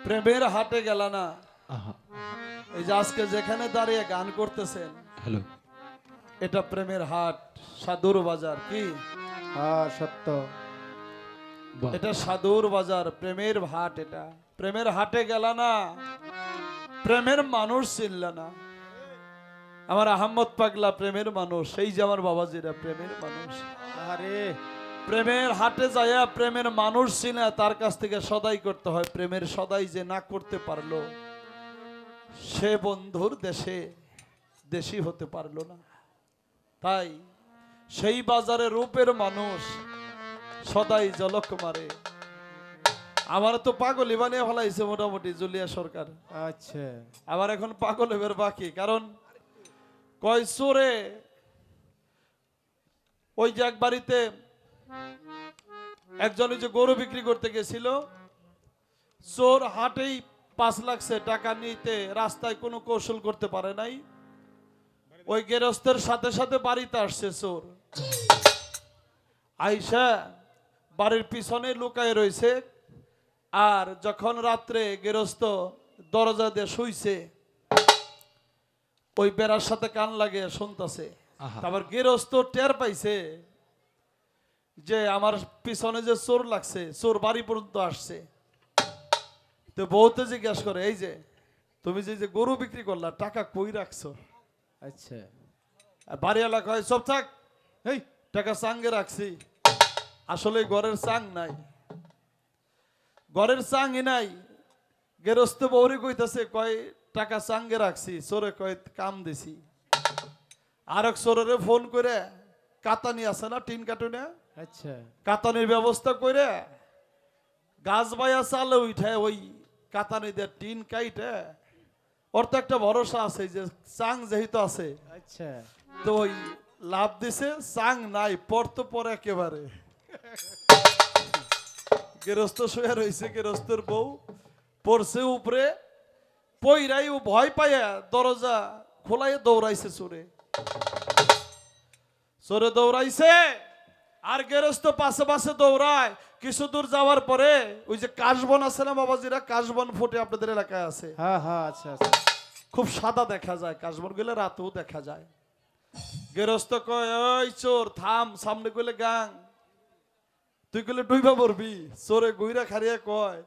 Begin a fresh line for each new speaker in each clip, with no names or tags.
প্রেমের হাটে গেল না। এই যে আজকে যেখানে দাঁড়িয়ে গান করতেছেন,
হ্যালো,
এটা প্রেমের হাট, সাধুর বাজার। কি?
হ্যাঁ সত্য।
এটা সাধুর বাজার, প্রেমের হাট। এটা প্রেমের হাটে গেল না, প্রেমের মানুষ চিনল না। আমার আহম্মদ পাগলা প্রেমের মানুষ, সেই যে আমার বাবাজিরা প্রেমের মানুষ।
আরে
প্রেমের হাটে যায়া প্রেমের মানুষ চিনা, তার কাছ থেকে সদাই করতে হয়। প্রেমের সদাই যে না করতে পারলো, সে বন্ধুর দেশে দেশি হতে পারলো না। তাই সেই বাজারে রূপের মানুষ সদাই জলক মারে। আমার তো পাগলি বানিয়ে ফেলাইছে মোটামুটি জুলিয়া সরকার।
আচ্ছা,
আবার এখন পাগল হবার বাকি। কারণ কয় চোরে, ওই যে এক বাড়িতে একজন যে গরু বিক্রি করতে গেছিল, চোর হাটেই 5 লাখ টাকা নিতে রাস্তায় কোনো কৌশল করতে পারে নাই। ওই গেরস্তের সাথে সাথে বাড়িতে আসছে চোর। আইসা বাড়ির পিছনে লুকায় রয়েছে। আর যখন রাত্রে গেরস্ত দরজা দিয়ে শুইছে, ওই বেড়ার সাথে কান লাগে শুনতেছে। তারপর গেরস্ত টের পাইছে যে আমার পিছনে যে চোর লাগছে, চোর বাড়ি পর্যন্ত আসছে। তো বউতে জিজ্ঞাসা করে, এই যে তুমি যে গরু বিক্রি করলা, টাকা কই রাখছো?
আচ্ছা।
আর বাড়িওয়ালা কয়, সব থাক,
এই
টাকা চাঙ্গে রাখছি। আসলে ঘরের চাং নাই, ঘরের চাঙ্গি নাই। গেরস্ত বৌরি কইতাছে, কয় টাকা চাঙ্গে রাখছি। চোরে কয় কাম দিছি। আর এক চোরের ফোন করে কাতানি আছে না, টিন কাটুনে,
আচ্ছা।
কাতানির ব্যবস্থা করে গাছ বাইয়া চালে উঠায় ওই কাতানি দিয়ে টিন কাইটে। ওর তো একটা ভরসা আছে যে চাং যেহেতু আছে,
আচ্ছা।
তো ওই লাভ দিছে। চাং নাই, পড়তো পরে একেবারে। গেরস্ত শুয়ে রয়েছে, গেরস্তের বউ পড়ছে উপরে, পইরাই ও ভয় পাইয়া দরজা খোলাই দৌড়াইছে চোরে। চোরে দৌড়াইছে আর গেরস্ত পাশে পাশে দৌড়ায়। কিছু দূর যাওয়ার পরে ওই যে কাশবন আছে না বাবাজিরা, কাশবন ফুটে আপনাদের এলাকায় আছে,
হ্যাঁ হ্যাঁ, আচ্ছা আচ্ছা।
খুব সাদা দেখা যায়। কাশবন গেলে রাতেও দেখা যায়। গেরস্ত কয়, ওই চোর থাম, সামনে গেলে গাং, তুই গেলে ডুইবা পড়বি। চোরে গুইরা খারিয়া কয়,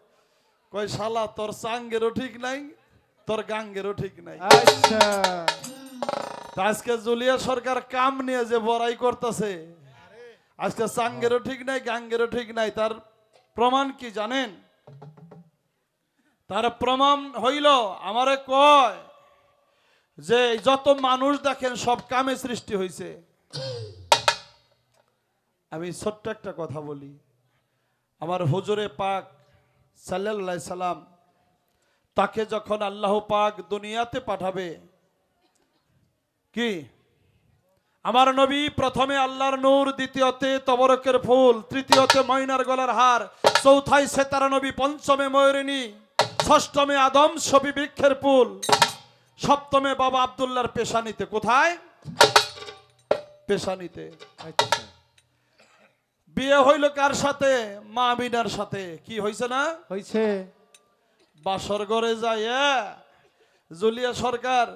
কয় শালা তোর চাঙ্গেরও ঠিক নাই, তোর গাঙ্গেরও ঠিক নাই।
আচ্ছা।
তা আজকে জুলিয়া সরকার কাম নিয়ে যে বড়াই করতেছে, আজকে চাঙ্গেরও ঠিক নাই, গাঙ্গেরও ঠিক নাই। তার প্রমাণ কি জানেন? তার প্রমাণ হইল, আমারে কয় যে যত মানুষ দেখেন সব কামে সৃষ্টি হয়েছে। আমি ছোট্ট একটা কথা বলি। আমার হুজুরে পাক সাল্লাল্লাহু আলাইহি সাল্লাম, তাকে যখন আল্লাহ পাক দুনিয়াতে পাঠাবে, কি আমার নবী প্রথমে আল্লাহর নূর, দ্বিতীয়তে তবরকের ফুল, তৃতীয়তে ময়নার গলার হার, চৌথায় সেতারা নবী, পঞ্চমে ময়ূরিনী, ষষ্ঠমে আদম ছবি বৃক্ষের ফুল, সপ্তমে বাবা আব্দুল্লাহর পেশানিতে। কোথায়? পেশানিতে।
আচ্ছা।
বিয়ে হইল কার সাথে? মা আমিনার সাথে। কি হইছে না?
হইছে।
বাসর ঘরে যায় জুলিয়া সরকার,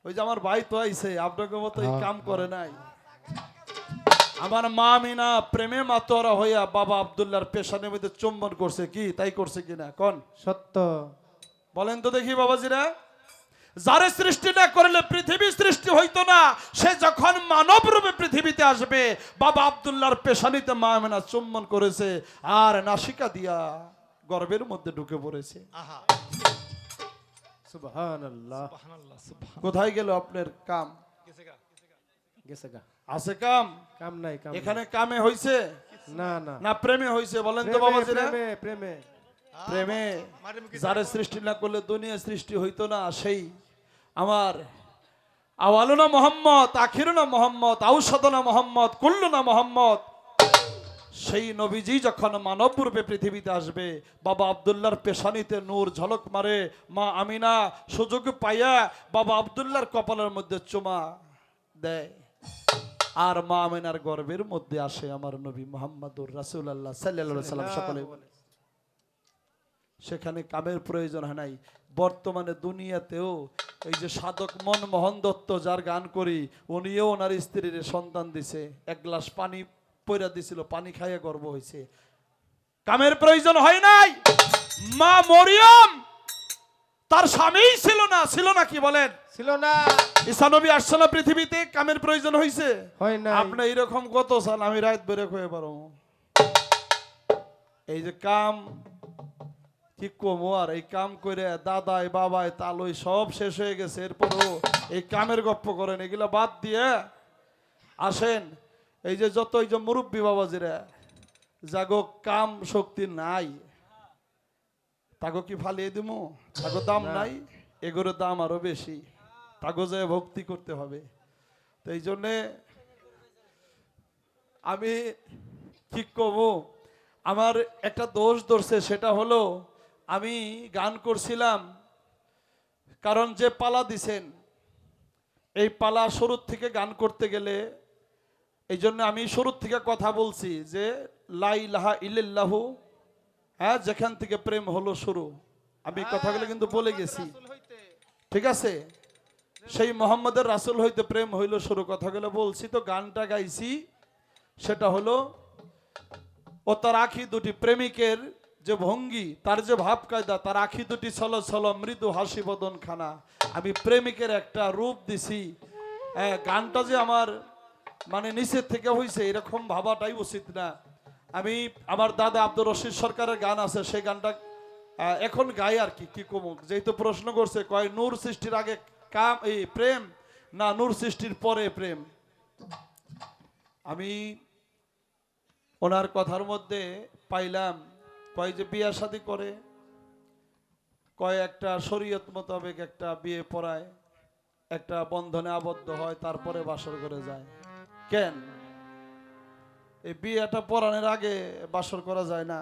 ওই যে আমার ভাই তো আইছে, আপনাকে মতো এই কাম করে নাই। আমার মা আমিনা প্রেমে মাতোয়ারা হইয়া বাবা আব্দুল্লাহর পেশানের মধ্যে চুম্বন করছে। কি তাই করছে কিনা কোন?
সত্য।
বলেন তো দেখি বাবাজিরা। যারে সৃষ্টি না করলে পৃথিবী সৃষ্টি হইতো না, সে যখন মানব রূপে পৃথিবীতে আসবে, বাবা আব্দুল্লাহর পেশানিতে মা আমিনা চুম্বন করেছে আর নাসিকা দিয়া গর্ভের মধ্যে ঢুকে পড়েছে।
সুবহানাল্লাহ।
কোথায় গেল আপনার কাম?
গেছে গা।
আছে কাম?
কাম নাই, কাম
এখানে কামে হইছে
না না।
না প্রেমে হইছে? বলেন তো
প্রেমে
বাবাজিরা।
প্রেমে প্রেমে।
প্রেমে যারে সৃষ্টি না করলে দুনিয়া সৃষ্টি হইতো না, সেই আমার আওয়ালুনা মোহাম্মদ, আখিরুনা মোহাম্মদ, আউসাদনা মোহাম্মদ, কুল্লুনা মোহাম্মদ, সেই নবীজি যখন মানব রূপে পৃথিবীতে আসবে, বাবা আব্দুল্লাহর পেশানিতে নূর ঝলক মারে। মা আমিনা সুযোগ পাইয়া বাবা আব্দুল্লাহর কপালের মধ্যে চুমা দেয়, আর মা আমিনার গর্ভের মধ্যে আসে আমার নবী মুহাম্মদুর রাসূলুল্লাহ সাল্লাল্লাহু আলাইহি ওয়াসাল্লাম। সকলে সেখানে কামের প্রয়োজন হয় নাই। বর্তমানে দুনিয়াতেও এই যে সাধক মনমোহন দত্ত যার গান করি, উনিও ওনার স্ত্রীর সন্তান দিছে, এক গ্লাস পানি পয়রা দিছিল, পানি খাইয়ে গর্ব হয়েছে। কামের প্রয়োজন হয় নাই। মা মরিয়ম তার স্বামী ছিল না, ছিল না কি বলেন?
ছিল না।
ঈসা নবী আসছে না পৃথিবীতে, কামের প্রয়োজন হয়েছে?
হয় না।
আপনি এরকম কত সাল আমি রাত বেরে হয়ে পারো। এই যে কাম কি কমো আর, এই কাম করে দাদাই বাবাই তালই সব শেষ হয়ে গেছে, এরপরও এই কামের গপ্প করেন। এগুলা বাদ দিয়ে আসেন, এই যে যত এই যে মুরব্বী বাবাজিরা যাগো কাম শক্তি নাই, তাগো কি ফালিয়ে দিমু? তাগো দাম নাই, এগুলোর দাম আরো বেশি, তাগো যে ভক্তি করতে হবে। তো এই জন্যে আমি কি কমু, আমার একটা দোষ ধরছে, সেটা হলো আমি গান করছিলাম, কারণ যে পালা দিছেন এই পালা শুরুর থেকে গান করতে গেলে, এই জন্য আমি শুরুর থেকে কথা বলছি যে লা ইলাহা ইল্লাল্লাহু, হ্যাঁ, যেখান থেকে প্রেম হলো শুরু, আমি কথাগুলো কিন্তু বলে গেছি, ঠিক আছে? সেই মোহাম্মদের রাসূল হইতে প্রেম হইল শুরু, কথাগুলো বলছি। তো গানটা গাইছি, সেটা হলো ও তার আখি দুটি, প্রেমিকের যে ভঙ্গি, তার যে ভাব কায়দা, তার আখি দুটি ছলো ছলো মৃদু হাসি বদন খানা। আমি প্রেমিকের একটা রূপ দিছি। গানটা যে আমার মানে নিচের থেকে হয়েছে এরকম ভাবাটাই উচিত না। আমি আমার দাদা আব্দুর রশিদ সরকারের গান আছে, সেই গানটা এখন গাই আর কি কমু। যেহেতু প্রশ্ন করছে, কয় নূর সৃষ্টির আগে কাম এই প্রেম না নূর সৃষ্টির পরে প্রেম। আমি ওনার কথার মধ্যে পাইলাম, কয় যে বিয়া শাদী করে, কয় একটা শরীয়ত মোতাবেক একটা বিয়ে পড়ায়, একটা বন্ধনে আবদ্ধ হয়, তারপরে বাসর করে যায়। কেন এই বিয়েটা পড়ানোর আগে বাসর করা যায় না?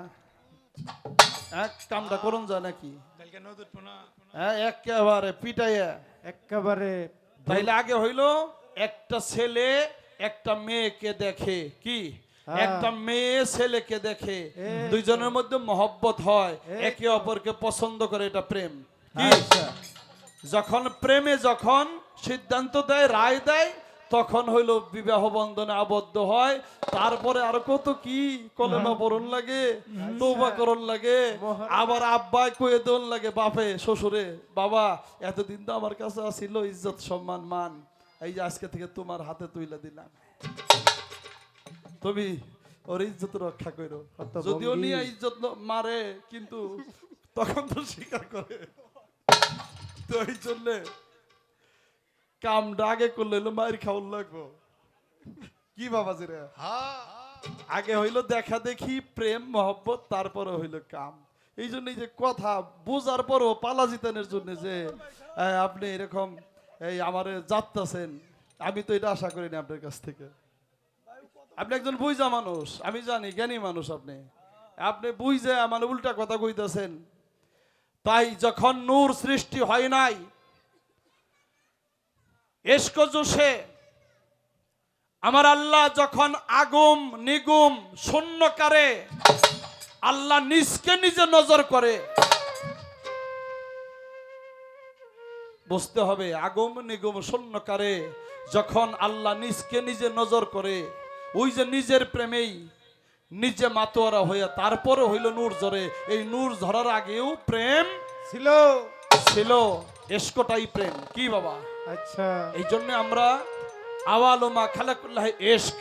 এক কামটা করুন যায় নাকি? হ্যাঁ, একেবারে পিটাইয়া
একেবারে।
তাইলে আগে হইলো একটা ছেলে একটা মেয়েকে দেখে, কি একটা মেয়ে ছেলেকে দেখে, দুইজনের মধ্যে মহব্বত হয়, একে অপরকে পছন্দ করে, এটা প্রেম। কি যখন প্রেমে যখন সিদ্ধান্ত দেয়, রায় দেয়, তখন হইলো বিবাহ বন্ধনে আবদ্ধ হয়। তারপরে আর কত কি কলেমা পড়ন লাগে, তওবা করন লাগে, আবার আব্বাই কয়ে দন লাগে বাপে শ্বশুরে, বাবা এতদিন তো আমার কাছে ছিল ইজ্জত সম্মান মান, এই যে আজকে থেকে তোমার হাতে তুইলা দিলাম, তুমি ওর ইজ্জত রক্ষা করো। যদিও নিয়ে ইজ্জত মারে, কিন্তু তখন তো স্বীকার করে। তো এই জন্য কামটা আগে করলে হইলো মায়ের খাওয়ার লাগবো। কি বাবাজি রে, আগে হইলো দেখা দেখি প্রেম মহব্বত, তারপরে হইলো কাম। এই জন্য যে কথা বোঝার পরও পালা জিতানোর জন্য যে আপনি এরকম এই আমার যাত্রাছেন, আমি তো এটা আশা করিনি আপনার কাছ থেকে। আপনি একজন বুঝা মানুষ, আমি জানি জ্ঞানী মানুষ, আপনি আপনি বুঝে আমার উল্টা কথা কইতেছেন। তাই যখন নূর সৃষ্টি হয় নাই, এশক জোশে আমার আল্লাহ যখন আগুম নিগুম শূন্যকারে আল্লাহ নিজকে নিজে নজর করে, বুঝতে হবে আগুম নিগুম শূন্যকারে যখন আল্লাহ নিজকে নিজে নজর করে, ওই যে নিজের প্রেমেই নিজে মাতোয়ারা হইয়া তারপরে হইল নূর ঝরে। এই নূর ঝরার আগেও প্রেম
ছিল
ছিল, এশকটাই প্রেম। কি বাবা?
আচ্ছা,
এই জন্য আমরা আওয়ালুমা খালাকুল্লাহ এশক,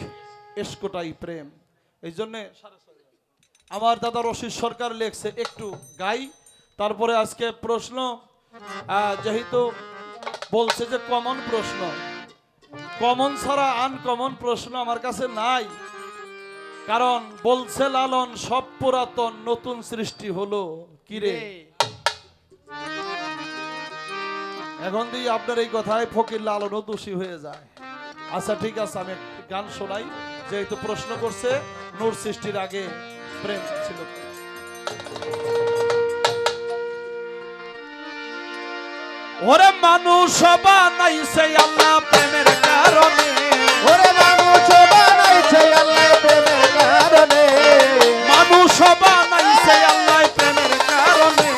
এশকটাই প্রেম। এই জন্য আমার দাদা রশিদ সরকার লেখছে, একটু গাই, তারপরে আজকে প্রশ্ন, যেহেতু বলছে যে কমন প্রশ্ন, কমন ছাড়া আনকমন প্রশ্ন আমার কাছে নাই। কারণ বলছে লালন সব পুরাতন নতুন সৃষ্টি হলো, কিরে এখন দিয়ে আপনার এই কথায় ফকির লালনও দোষী হয়ে যায়। আচ্ছা ঠিক আছে, আমি গান শোনাই, যেহেতু প্রশ্ন করছে নূর সৃষ্টির আগে প্রেম ছিল। ওরে মানুষ বানাইছে আল্লাহ প্রেমের কারণে,
ওরে মানুষ বানাইছে আল্লাহ প্রেমের কারণে,
মানুষ বানাইছে আল্লাহ প্রেমের কারণে,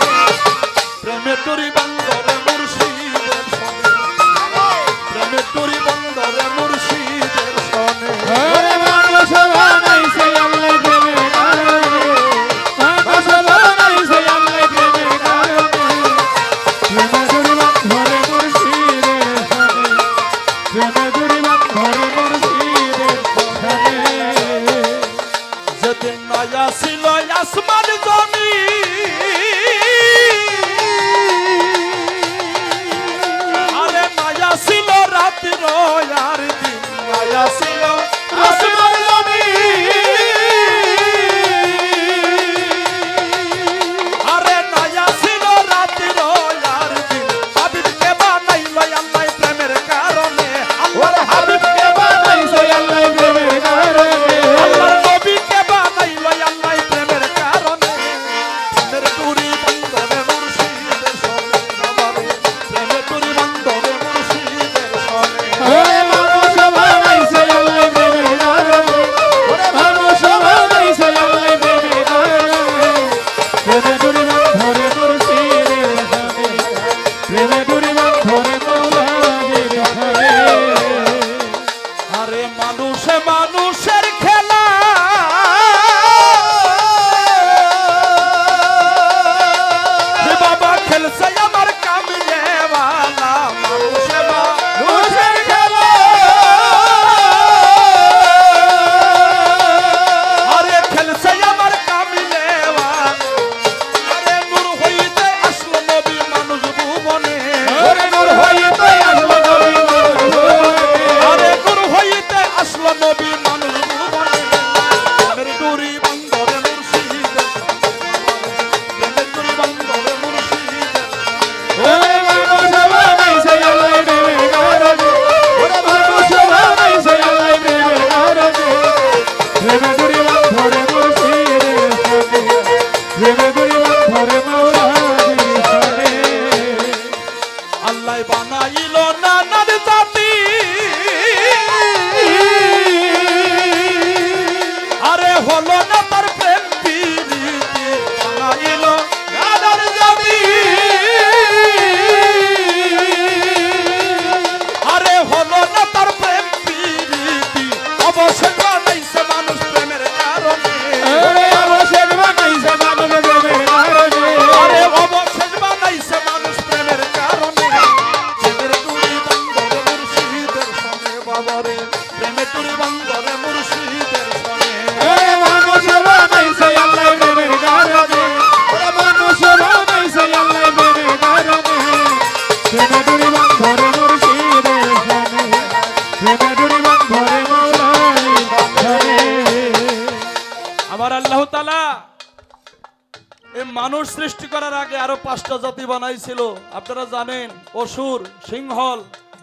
সৃষ্টি করার আগে আরো 5টা জাতি বানাইছিল আপনারা জানেন, অসুর, সিংহল,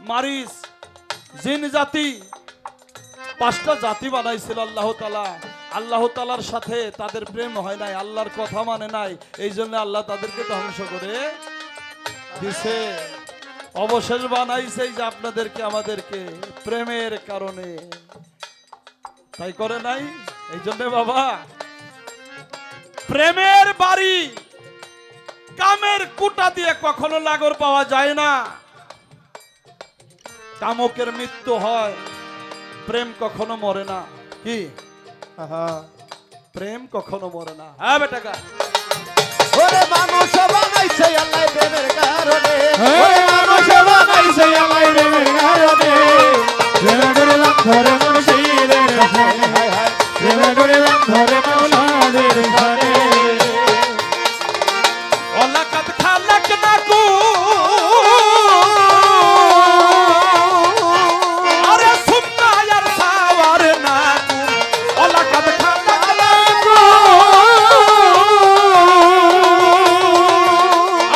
মারিচ, জিন জাতি, 5টা জাতি বানাইছিল আল্লাহ তাআলা। আল্লাহ তাআলার সাথে তাদের প্রেম হয় নাই, আল্লাহর কথা মানে নাই, এই জন্য আল্লাহ তাদেরকে ধ্বংস করে দিছে। অবশেষ বানাইছে এই যে আপনাদেরকে আমাদেরকে প্রেমের কারণে, তাই করে নাই? এই জন্য বাবা, প্রেমের বাড়ি কামের কুটা দিয়ে কখনো লাগর পাওয়া যায় না। কামকের মৃত্যু হয়, প্রেম কখনো মরে না। কি
আহা
প্রেম কখনো মরে না। হ্যাঁ বেটা,
ওরে মানুষ বানাইছে আল্লাহ প্রেমের কারণে, ওরে মানুষ বানাইছে আল্লাহ প্রেমের কারণে, প্রেম করিলাম ধরে মুর্শিদের শরণে, হায় হায় প্রেম করিলাম ধরে মাওলাদের শরণে।
ওলাকাত খালাক নাকু আরে সুন্নাহ আর সাওয়ার নাকু, ওলাকাত খালাক নাকু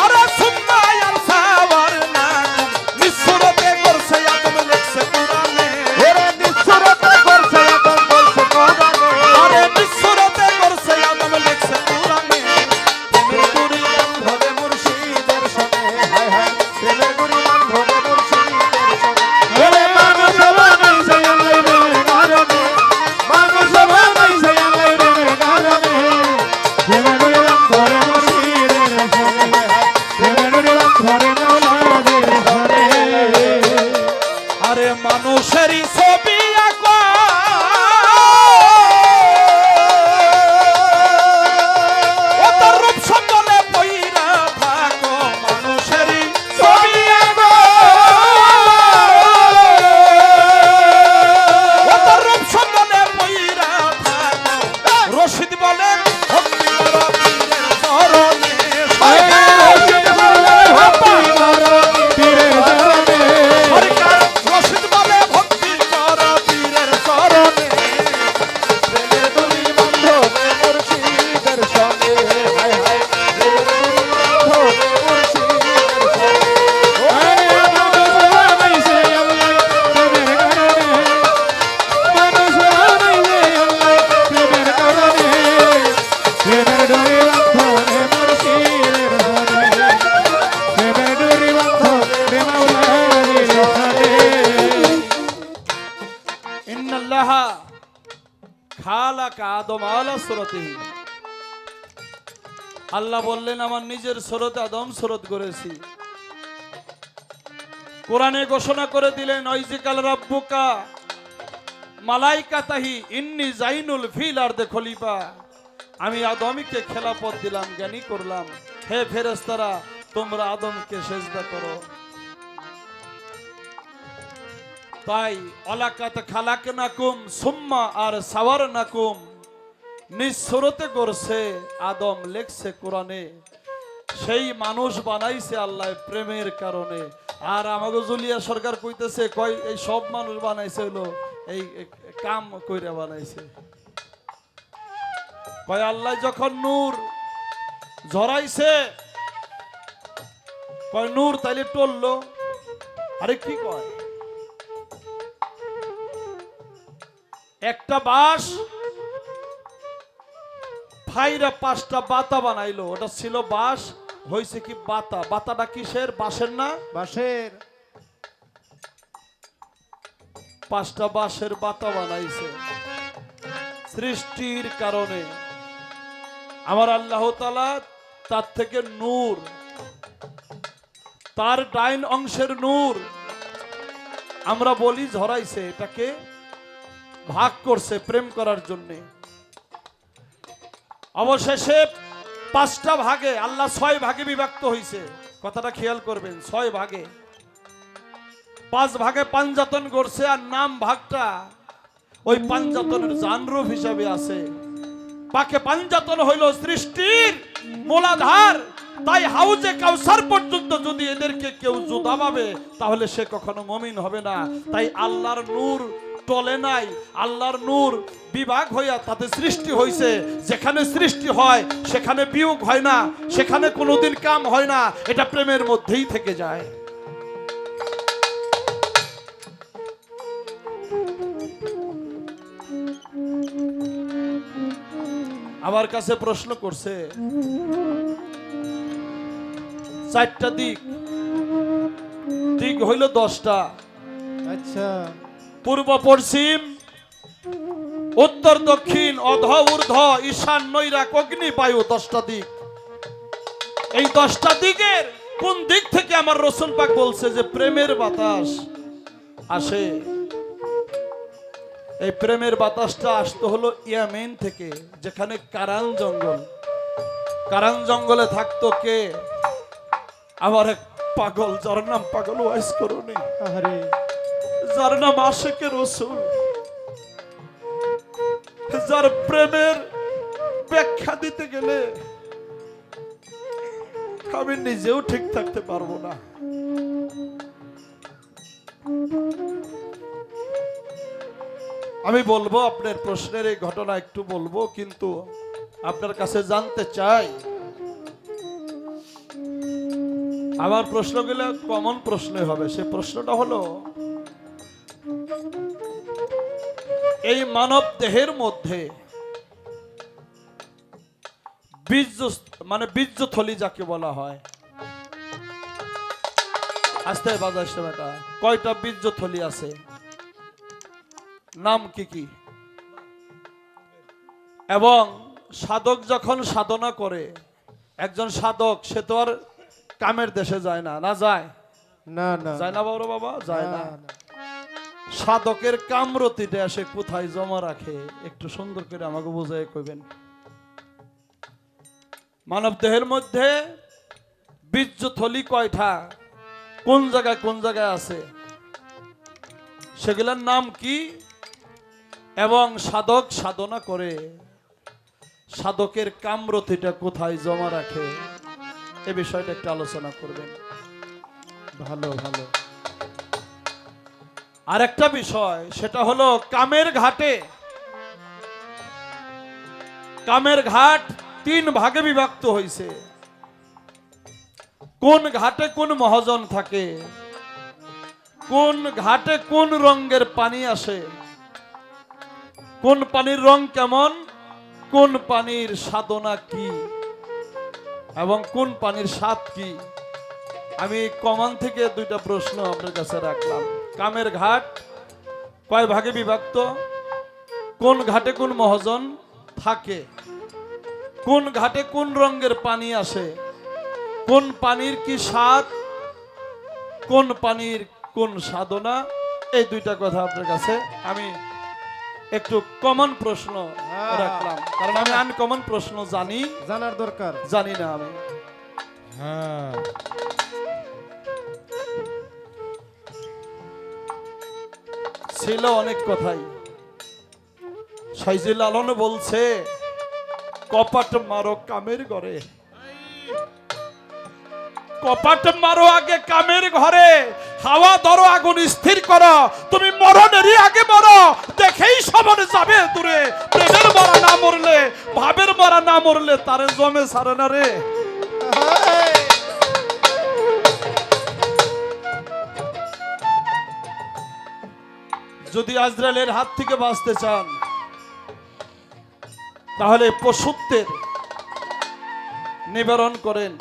আরে সুন্নাহ আর সাওয়ার নাকু, নিসরতে করছে আদম লেখছে কুরআনে,
ওরে নিঃসরতে করছে আদম বলছে কোরআনে,
আরে নিসরতে করছে আদম লেখছে কুরআনে, প্রেমের কুড়িলাম ধরে
মুর্শিদের শরণে, হায় হায় প্রেমের করিলাম ধরে মুর্শিদের শরণে। ওরে মানুষ বানাইছে আল্লাহ প্রেমের কারণে, মানুষ বানাইছে আল্লাহ প্রেমের কারণে, প্রেম করিলাম ধরে মুর্শিদের শরণে, হায় হায় প্রেম করিলাম ধরে মাওলাদের শরণে।
আরে মানুষেরই ছবি আঁকা ও তার রূপ সকলে পইরা থাকো, মানুষেরই ছবি আঁকা ও তার রূপ সকলে পইরা থাকো, রশিদ বলেন ভক্তি করো পীরের চরণে, সরকার রশিদ বলে ভক্তি করো পীরের চরণে,
প্রেমের দুই বান্ধবে মুর্শিদের শরণে, হায় হায় প্রেমের দুই বান্ধবে মুর্শিদের শরণে। ওরে মানুষ বানাইছে আল্লাহ প্রেমের কারণে, মানুষ বানাইছে আল্লাহ প্রেমের কারণে, প্রেমের ডোরে বান্ধবে মুর্শিদের শরণে, প্রেমের ডোরে বান্ধবে মাওলাদের শরণে।
ইন্নাল্লাহ খালাকা আদম আলা সুরতিহি, আল্লাহ বললেন আমার নিজের সুরতে আদম সুরত করেছি। কোরআনে ঘোষণা করে দিলেন ওয়াইজিকাল রাব্বুকা মালাইকাতাহি ইন্নী জাইনুল ফিল আরদে খলিফা, আমি আদমকে খেলাফত দিলাম, জ্ঞানী করলাম, হে ফেরেশতারা তোমরা আদমকে সেজদা করো। তাই অলাকাত খালাকনাকুম সুম্মা আর সাওয়ারনাকুম, নিজ সুরতে করছে আদম লেখছে কোরআনে, সেই মানুষ বানাইছে আল্লাহ প্রেমের কারণে। আর আমাকে জুলিয়া সরকার কইতেছে কয় এই সব মানুষ বানাইছে হলো এই কাম কইরা বানাইছে। কয় আল্লাহ যখন নূর ঝরাইছে, কয় নূর তাইলে টললো, আরে কি কয়, একটা বাঁশ ফাইরা 5টা বাতা বানাইলো, ওটা ছিল বাঁশ, হইছে কি বাতা। বাতাটা কিসের? বাঁশের না?
বাঁশের।
5টা বাঁশের বাতা বানাইছে সৃষ্টির কারণে। আমার আল্লাহ তাআলা তার থেকে নূর, তার ডাইন অংশের নূর আমরা বলি ঝরাইছে, এটাকে ভাগ করছে প্রেম করার জন্য। অবশেষে 5টা ভাগে আল্লাহ 6 ভাগে বিভক্ত হইছে, কথাটা খেয়াল করবেন, 6 ভাগে। 5 ভাগে পাঞ্জাতন করছে, আর নাম ভাগটা ওই পাঞ্জাতনের জানরূপ হিসাবে আছে। পাকে পাঞ্জাতন হইল সৃষ্টির মূলাধার, তাই হাউজে কাউসার পর্যন্ত যদি এদেরকে কেউ জুদা পাবে তাহলে সে কখনো মুমিন হবে না। তাই আল্লাহর নূর টলে নাই, আল্লাহর নূর বিভাগ হইয়া তাতে সৃষ্টি হয়েছে। যেখানে সৃষ্টি হয় সেখানে বিয়োগ হয় না, সেখানে কোনোদিন কাম হয় না, এটা প্রেমের মধ্যেই থেকে যায়। আমার কাছে প্রশ্ন করছে, চারটা দিক, দিক হইল 10টা।
আচ্ছা,
পূর্ব পশ্চিম, উত্তর দক্ষিণ, অধ ঊর্ধ্ব, ঈশান নৈরাক অগ্নি বায়ু, 10টা দিক। এই 10টা দিকের কোন দিক থেকে আমার রাসূল পাক বলছে যে প্রেমের বাতাস আসে? এই প্রেমের বাতাসটা আসতে হলো ইয়ামেন থেকে, যেখানে কারান জঙ্গল। কারান জঙ্গলে থাকতো কে? আমার এক পাগল, যার নাম পাগল ওয়াইস করুনি,
আরে
যার নাম আশিকে রাসূল, যার প্রেমের ব্যাখ্যা দিতে গেলে আমি নিজেও ঠিক থাকতে পারবো না। আমি বলবো আপনার প্রশ্নের এই ঘটনা একটু বলবো, কিন্তু আপনার কাছে জানতে চাই, আমার প্রশ্নগুলো কমন প্রশ্নই হবে। সে প্রশ্নটা হলো, এই মানব দেহের মধ্যে বীর্য, মানে বীর্যথলি যাকে বলা হয়, আস্তে বাজাচ্ছে বেটা, কয়টা বীর্যথলি আছে? নাম কি কি? এবং সাধক যখন সাধনা করে, একজন সাধক সে তো আর কামের দেশে যায় না, না যায়?
না না
যায় না বাবু, বাবা যায় না। সাধকের কামরতিটা সে কোথায় জমা রাখে? একটু সুন্দর করে আমাকে বুঝাই কইবেন। মানব দেহের মধ্যে বীর্যথলি কয়টা, কোন জায়গায় কোন জায়গায় আছে, সেগুলোর নাম কি? এবং সাধক সাধনা করে সাধকের কামরতিটা কোথায় জমা রাখে, এ বিষয়টা একটু আলোচনা করবেন।
ভালো ভালো।
আর একটা বিষয়, সেটা হলো কামের ঘাটে, কামের ঘাট 3 ভাগে বিভক্ত হয়েছে। কোন ঘাটে কোন মহাজন থাকে, কোন ঘাটে কোন রঙের পানি আসে, কোন পানির রং কেমন, কোন পানির সাধনা কি, এবং কোন পানির স্বাদ কি। আমি কমান থেকে 2টা প্রশ্ন আপনার কাছে রাখলাম। কামের ঘাট কয় ভাগে বিভক্ত, কোন ঘাটে কোন মহাজন থাকে, কোন ঘাটে কোন রঙের পানি আসে, কোন পানির কি স্বাদ, কোন পানির কোন সাধনা। এই 2টা কথা আপনার কাছে আমি একটু কমন প্রশ্ন রাখলাম, কারণ আমি আনকমন প্রশ্ন জানি,
জানার দরকার।
জানি না আমি।
হ্যাঁ,
ছিল অনেক কথাই। সাইজুল আলম বলছে, কপাট মারো কামের ঘরে, কপাট মারো আগে কামের ঘরে, হাওয়া ধরো আগুন স্থির করো, তুমি মরণেরই আগে মরো, দেখেই সবার যাবে দূরে। প্রেমের মরা না মরলে, ভাবের মরা না মরলে, তারে জমে সারে না রে। যদি আজরাইলের হাত থেকে বাঁচতে চান, তাহলে পশুত্বের নিবারণ করেন।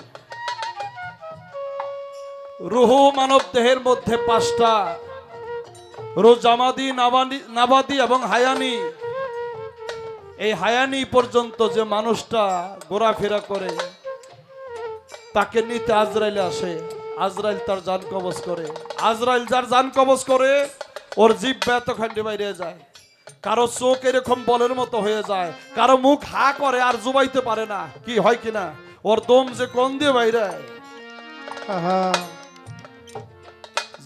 রুহ মানব দেহের মধ্যে 5টা, রুহ জামাদি, নাবাদি এবং হায়ানি। এই হায়ানি পর্যন্ত যে মানুষটা ঘোরাফেরা করে, তাকে নিতে আজরাইল আসে, আজরাইল তার জান কবজ করে। আজরাইল যার জান কবজ করে, ওর জিহ্বা এতখানি বাইরে যায়, কারো চোখ এরকম বলের মতো হয়ে যায়, কারো মুখ হা করে আর জুবাইতে পারে না, কি হয় কিনা, ওর দম যে কোন দিয়ে বাইরে।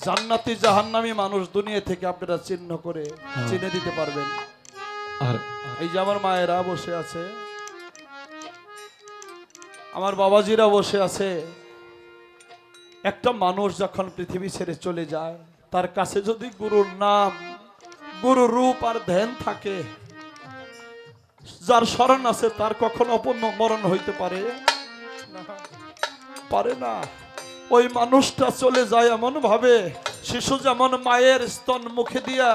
জান্নাতি জাহান্নামী মানুষ দুনিয়া থেকে আপনারা চিহ্ন করে চিনে দিতে পারবেন।
আর
এই যে আমার মায়েরা বসে আছে, আমার বাবাজিরা বসে আছে। একটা মানুষ যখন পৃথিবী ছেড়ে চলে যায়, তার কাছে যদি গুরুর নাম গুরু রূপ আর ধ্যান থাকে, যার স্মরণ আছে তার কখনো মরণ হইতে পারে পারে না। ওই মানুষটা চলে যায় এমন ভাবে, শিশু যেমন মায়ের স্তন মুখে দিয়া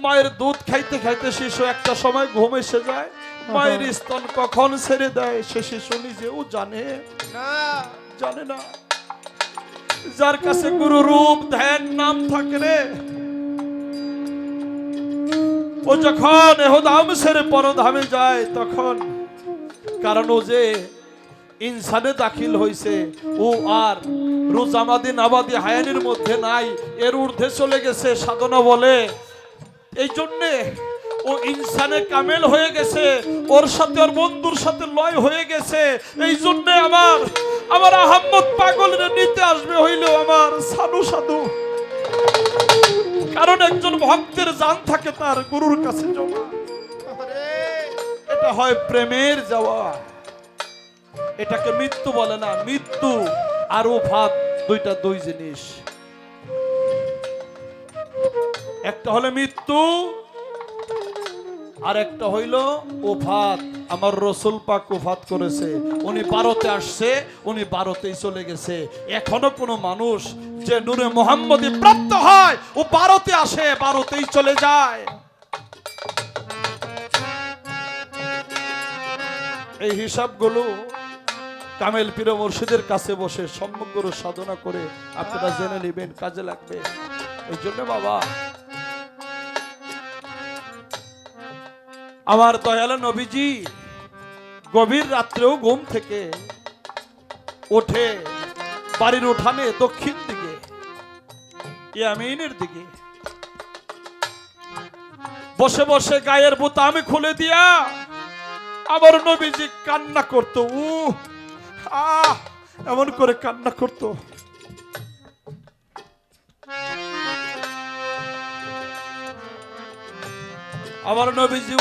মায়ের দুধ খাইতে খাইতে শিশু একটা সময় ঘুম এসে যায়, মায়ের স্তন কখন ছেড়ে দেয় সে শিশু নিজেও জানে না। যার কাছে গুরু রূপ ধ্যান নাম থাকে রে, ও যখন এহদাম ছেড়ে পরধামে যায় তখন, কারণ ও যে ইনসানে দাখিল হইছে, ও আর রোজামাদি নাবাদি হায়ানির মধ্যে নাই, এর ঊর্ধ্বে চলে গেছে সাধনা বলে। এই জন্যে ও ইনসানে কামেল হয়ে গেছে, ওর সাথে ওর বন্ধুর সাথে লয় হয়ে গেছে। এই জন্য আমার আহম্মদ পাগলের নিতে আসবে হইলেও আমার সাধু সাধু, কারণ একজন ভক্তের জান থাকে তার গুরুর কাছে যাওয়া, এটা হয় প্রেমের যাওয়া। এটাকে মৃত্যু বলে না, মৃত্যু আর উফাত দুইটা দুই জিনিস। একটা হলো মৃত্যু আর একটা হইল উফাত। আমার রসুল পাক উফাত করেছে, উনি ভারতে আসছে, উনি ভারতেই চলে গেছে। এখনো কোনো মানুষ যে নূরে মুহাম্মদী প্রাপ্ত হয় ও ভারতে আসে, ভারতেই চলে যায়। এই হিসাবগুলো কামেল পীর মুর্শিদের কাছে বসে সমগ্র সাধনা করে আপনারা জেনে নেবেন, কাজে লাগবে। এই জন্য বাবা, আমার দয়াল নবীজি গভীর রাত্রেও ঘুম থেকে ওঠে বাড়ির উঠানে দক্ষিণ দিকে ইয়ামিনের দিকে বসে বসে গায়ের বোতাম খুলে দিয়া আমার নবীজি কান্না করতো। এমন করে কান্না করতো, আমার নবীজি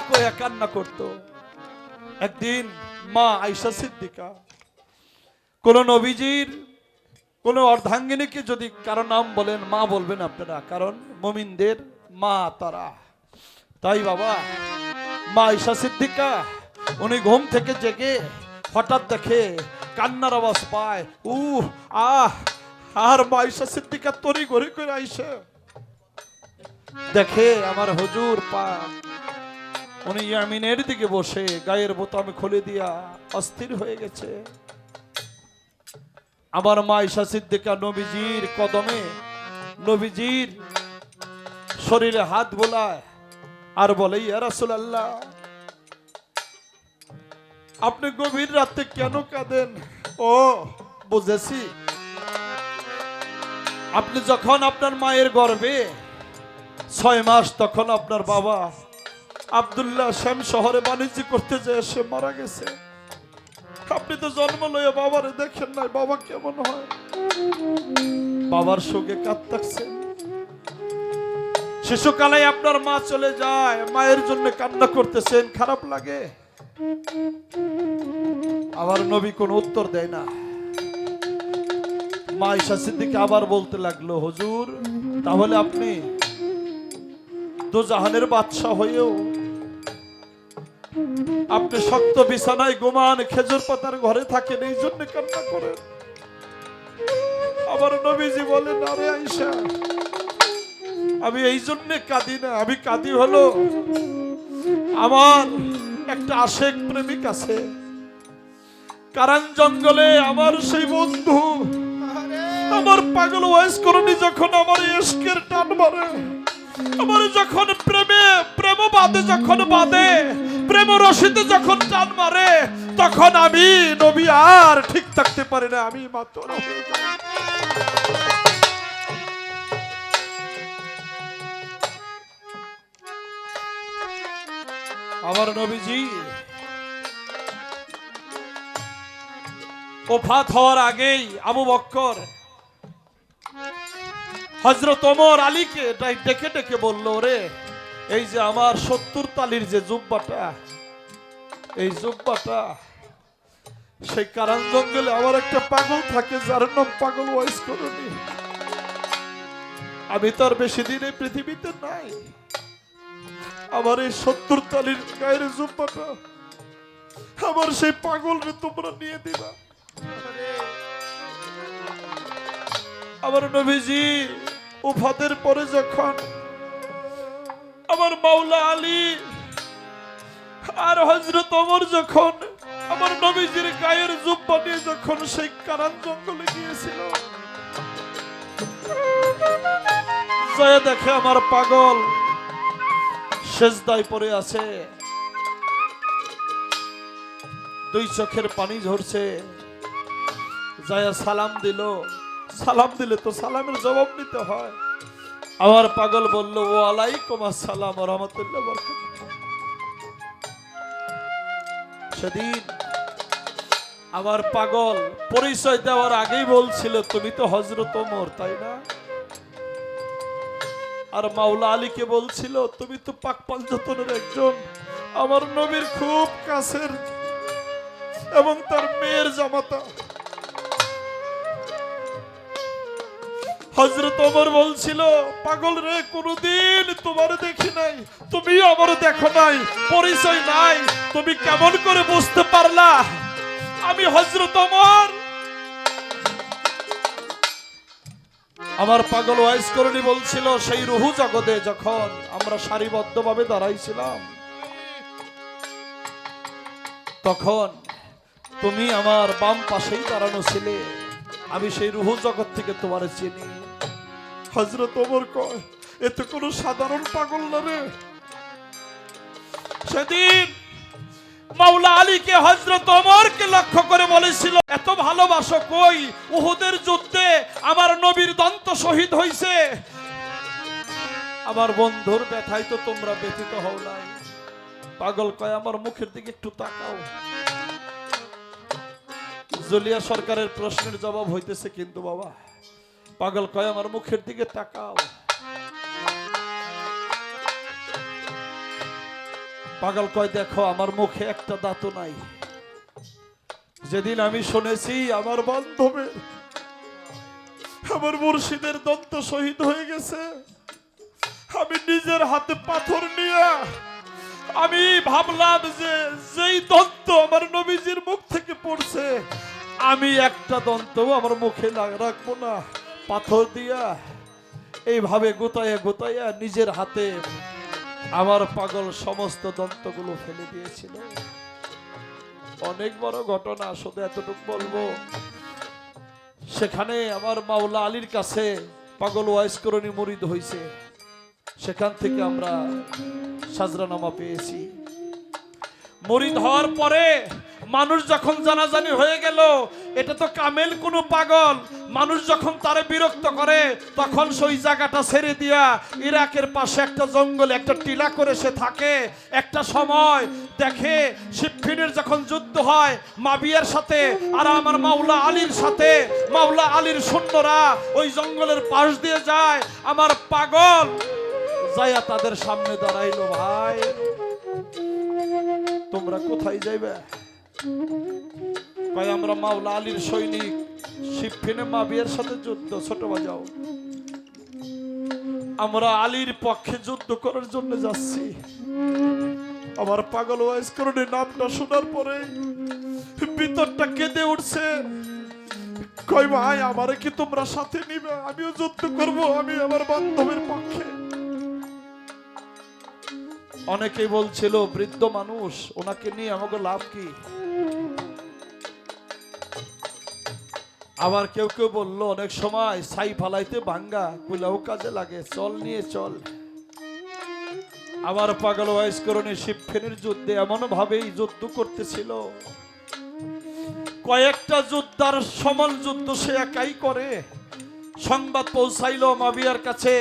কইয়া কান্না করতো। একদিন মা আয়েশা সিদ্দিকা কোন নবীজির কোন অর্ধাঙ্গিনীকে যদি কারো নাম বলেন মা বলবেন আপনারা, কারণ মুমিনদের মা তারা। তাই বাবা, মা আয়েশা সিদ্দিকা উনি ঘুম থেকে জেগে হঠাৎ দেখে কান্নার আওয়াজ পায়। আর মা আয়েশা সিদ্দিকা তরি ঘড়ি করে আইসে দেখে আমার হুজুর পাক উনি ইয়ামিনের দিকে বসে গায়ের বোতাম খুলে দিয়া অস্থির হয়ে গেছে। আমার মা আয়েশা সিদ্দিকা নবীজির কদমে, নবীজির শরীরে হাত বোলায় আর বলে, ইয়া রাসূলুল্লাহ, আপনি গভীর রাতে কেন কাঁদেন? বুঝেছি, আপনি যখন আপনার মায়ের গর্ভে 6 মাস, তখন আপনার বাবা আব্দুল্লাহ শ্যাম শহরে বাণিজ্য করতে যেয়ে সে মারা গেছে। আপনি তো জন্ম লইয়া বাবারে দেখেন নাই, বাবা কেমন হয়, বাবার সঙ্গে কাঁদতেছেন। শিশুকালে আপনার মা চলে যায়, মায়ের জন্য কান্না করতেছেন, খারাপ লাগে। আমার নবী কোনো উত্তর দেয় না। মা আয়েশা সিদ্দিকা আবার বলতে লাগলো, হুজুর, তাহলে আপনি দোজাহানের বাদশা হয়েও আপনি শক্ত বিছানায় ঘুমান, খেজুর পাতার ঘরে থাকেন, এই জন্য কান্না করেন। আমার নবীজি বলেন, আরে আয়েশা, আমি এই জন্য কাঁদি না, আমি কাঁদি হলো আমার একটা আশেক প্রেমিক আছে কারণ জঙ্গলে, আমার সেই বন্ধু আমার পাগল ওয়াইস করনি যখন আমার ইশকের টান মারে, আমার যখন প্রেম বাঁধে প্রেম রশিতে যখন টান মারে, তখন আমি নবী আর ঠিক থাকতে পারি না, আমি মাতর হয়ে যাই। আমার নবীজি ওফাত হওয়ার আগেই আবু বকর হযরত ওমর আলীকে ডেকে ডেকে বলল, রে, এই যে আমার 70 তালির যে জুব্বাটা, এই জুব্বাটা, সেই কারণ জঙ্গলে আমার একটা পাগল থাকে যার নাম পাগল ওয়াইস করনি। আমি তো আর বেশি দিন এই পৃথিবীতে নাই। আমার এই 70 তালির গায়ের জুব্বাটা আমার সেই পাগল রে তোমরা নিয়ে দিবা। আমার নবীজি উফাতের পরে যখন আমার মাওলা আলী আর হযরত ওমর যখন আমার নবীজির গায়ের জুব্বা নিয়ে যখন সেই কারান জঙ্গলে গিয়েছিল, যায় দেখে আমার পাগল সেজদায় পড়ে আছে, দুই চোখের পানি ঝরছে। যায় সালাম দিল, সালাম দিলে তো সালামের জবাব নিতে হয়। আমার পাগল বলল, ওয়ালাইকুম আসসালাম ওয়া রাহমাতুল্লাহি ওয়া বারাকাতুহু। সেদিন আমার পাগল পরিচয় দেওয়ার আগেই বলছিল, তুমি তো হযরত ওমর, তাই না? আর মাওলা আলীকে বলছিল, তুমি তো পাক পাঞ্জাতনের একজন আমার নবীর খুব কাছের এবং তার মেয়ের জামাতা। হযরত ওমর বলছিল, পাগল রে, কোনদিন তোমার দেখি নাই, তুমি আমার দেখো নাই, পরিচয় নাই, তুমি কেমন করে বুঝতে পারলা আমি হযরত ওমর? আমার পাগল ওয়াইস করণী বলছিল, সেই রুহু জগতে যখন আমরা সারিবদ্ধভাবে দাঁড়াইছিলাম, তখন তুমি আমার বাম পাশেই দাঁড়ানো ছিলে, আমি সেই রুহু জগৎ থেকে তোমার চিনি। হযরত ওমর কয়, এ তো কোনো সাধারণ পাগল না রে। সেদিন মাওলা আলীকে হযরত ওমরকে লক্ষ্য করে বলেছিল, এত ভালোবাসো কই? উহুদের যুদ্ধে আমার নবীর দন্ত শহীদ হইছে, আমার বন্ধুর ব্যথায় তো তোমরা ব্যথিত হও নাই। পাগল কয়, আমার মুখের দিকে একটু তাকাও। জুলিয়া সরকারের প্রশ্নের জবাব হইতেছে কিন্তু বাবা। পাগল কয়, আমার মুখের দিকে তাকাও। পাগল কয়, দেখো আমার মুখে একটা দাঁতও নাই। যেদিন আমি শুনেছি আমার বান্ধবের, আমার মুর্শিদের দন্ত শহীদ হয়ে গেছে, আমি নিজের হাতে পাথর নিয়ে আমি ভাবলাম যে যেই দন্ত আমার নবীজির মুখ থেকে পড়ছে, আমি একটা দন্ত আমার মুখে রাখবো না। পাথর দিয়া এইভাবে গোতাইয়া গোতাইয়া নিজের হাতে আমার পাগল সমস্ত দন্তগুলো ফেলে দিয়েছিল। অনেক বড় ঘটনা, শুধু এতটুকু বলবো, সেখানে আমার মাওলা আলীর কাছে পাগল ওয়াইস করণী মুরিদ হইছে, সেখান থেকে আমরা সাজরানামা পেয়েছি। মুরিদ হওয়ার পরে মানুষ যখন জানাজানি হয়ে গেল, এটা তো কামেল কোনো পাগল, মানুষ যখন তারে বিরক্ত করে তখন সেই জায়গাটা ছেড়ে দিয়া ইরাকের পাশে একটা জঙ্গলে একটা টিলা করে সে থাকে। একটা সময় দেখে সিফফিনের যখন যুদ্ধ হয় মাবিয়ার সাথে আর আমার মাওলা আলীর সাথে, মাওলা আলীর সৈন্যরা ওই জঙ্গলের পাশ দিয়ে যায়, আমার পাগল যাইয়া তাদের সামনে দাঁড়াইলো, ভাই তোমরা কোথায় যাইবে? ভাই আমরা মাওলা আলীর সৈনিক, সিফফিনে মাবিয়ার সাথে যুদ্ধ, ছোট বাজাও, আমরা আলীর পক্ষে যুদ্ধ করার জন্য যাচ্ছি। আমার পাগল ওয়াইস করণীর নামটা শোনার পরে ভিতরটা কেঁদে উঠছে। কই ভাই, আমারে কি তোমরা সাথে নিবে? আমিও যুদ্ধ করব, আমি আমার বান্ধবের পক্ষে। অনেকেই বলছিল বৃদ্ধ মানুষ, ওনাকে নিয়ে আমাকে লাভ কি? আবার কেউ কেউ বললো অনেক সময় ছাই ফালাইতে ভাঙ্গা কুলাও কাজে লাগে, চল নিয়ে চল। আবার পাগল ওয়াইস করণী সিফফিনের যুদ্ধে এমন ভাবেই যুদ্ধ করতেছিল, কয়েকটা যোদ্ধার সমল যুদ্ধ সে একাই করে। সংবাদ পৌঁছাইলো মাবিয়ার কাছে,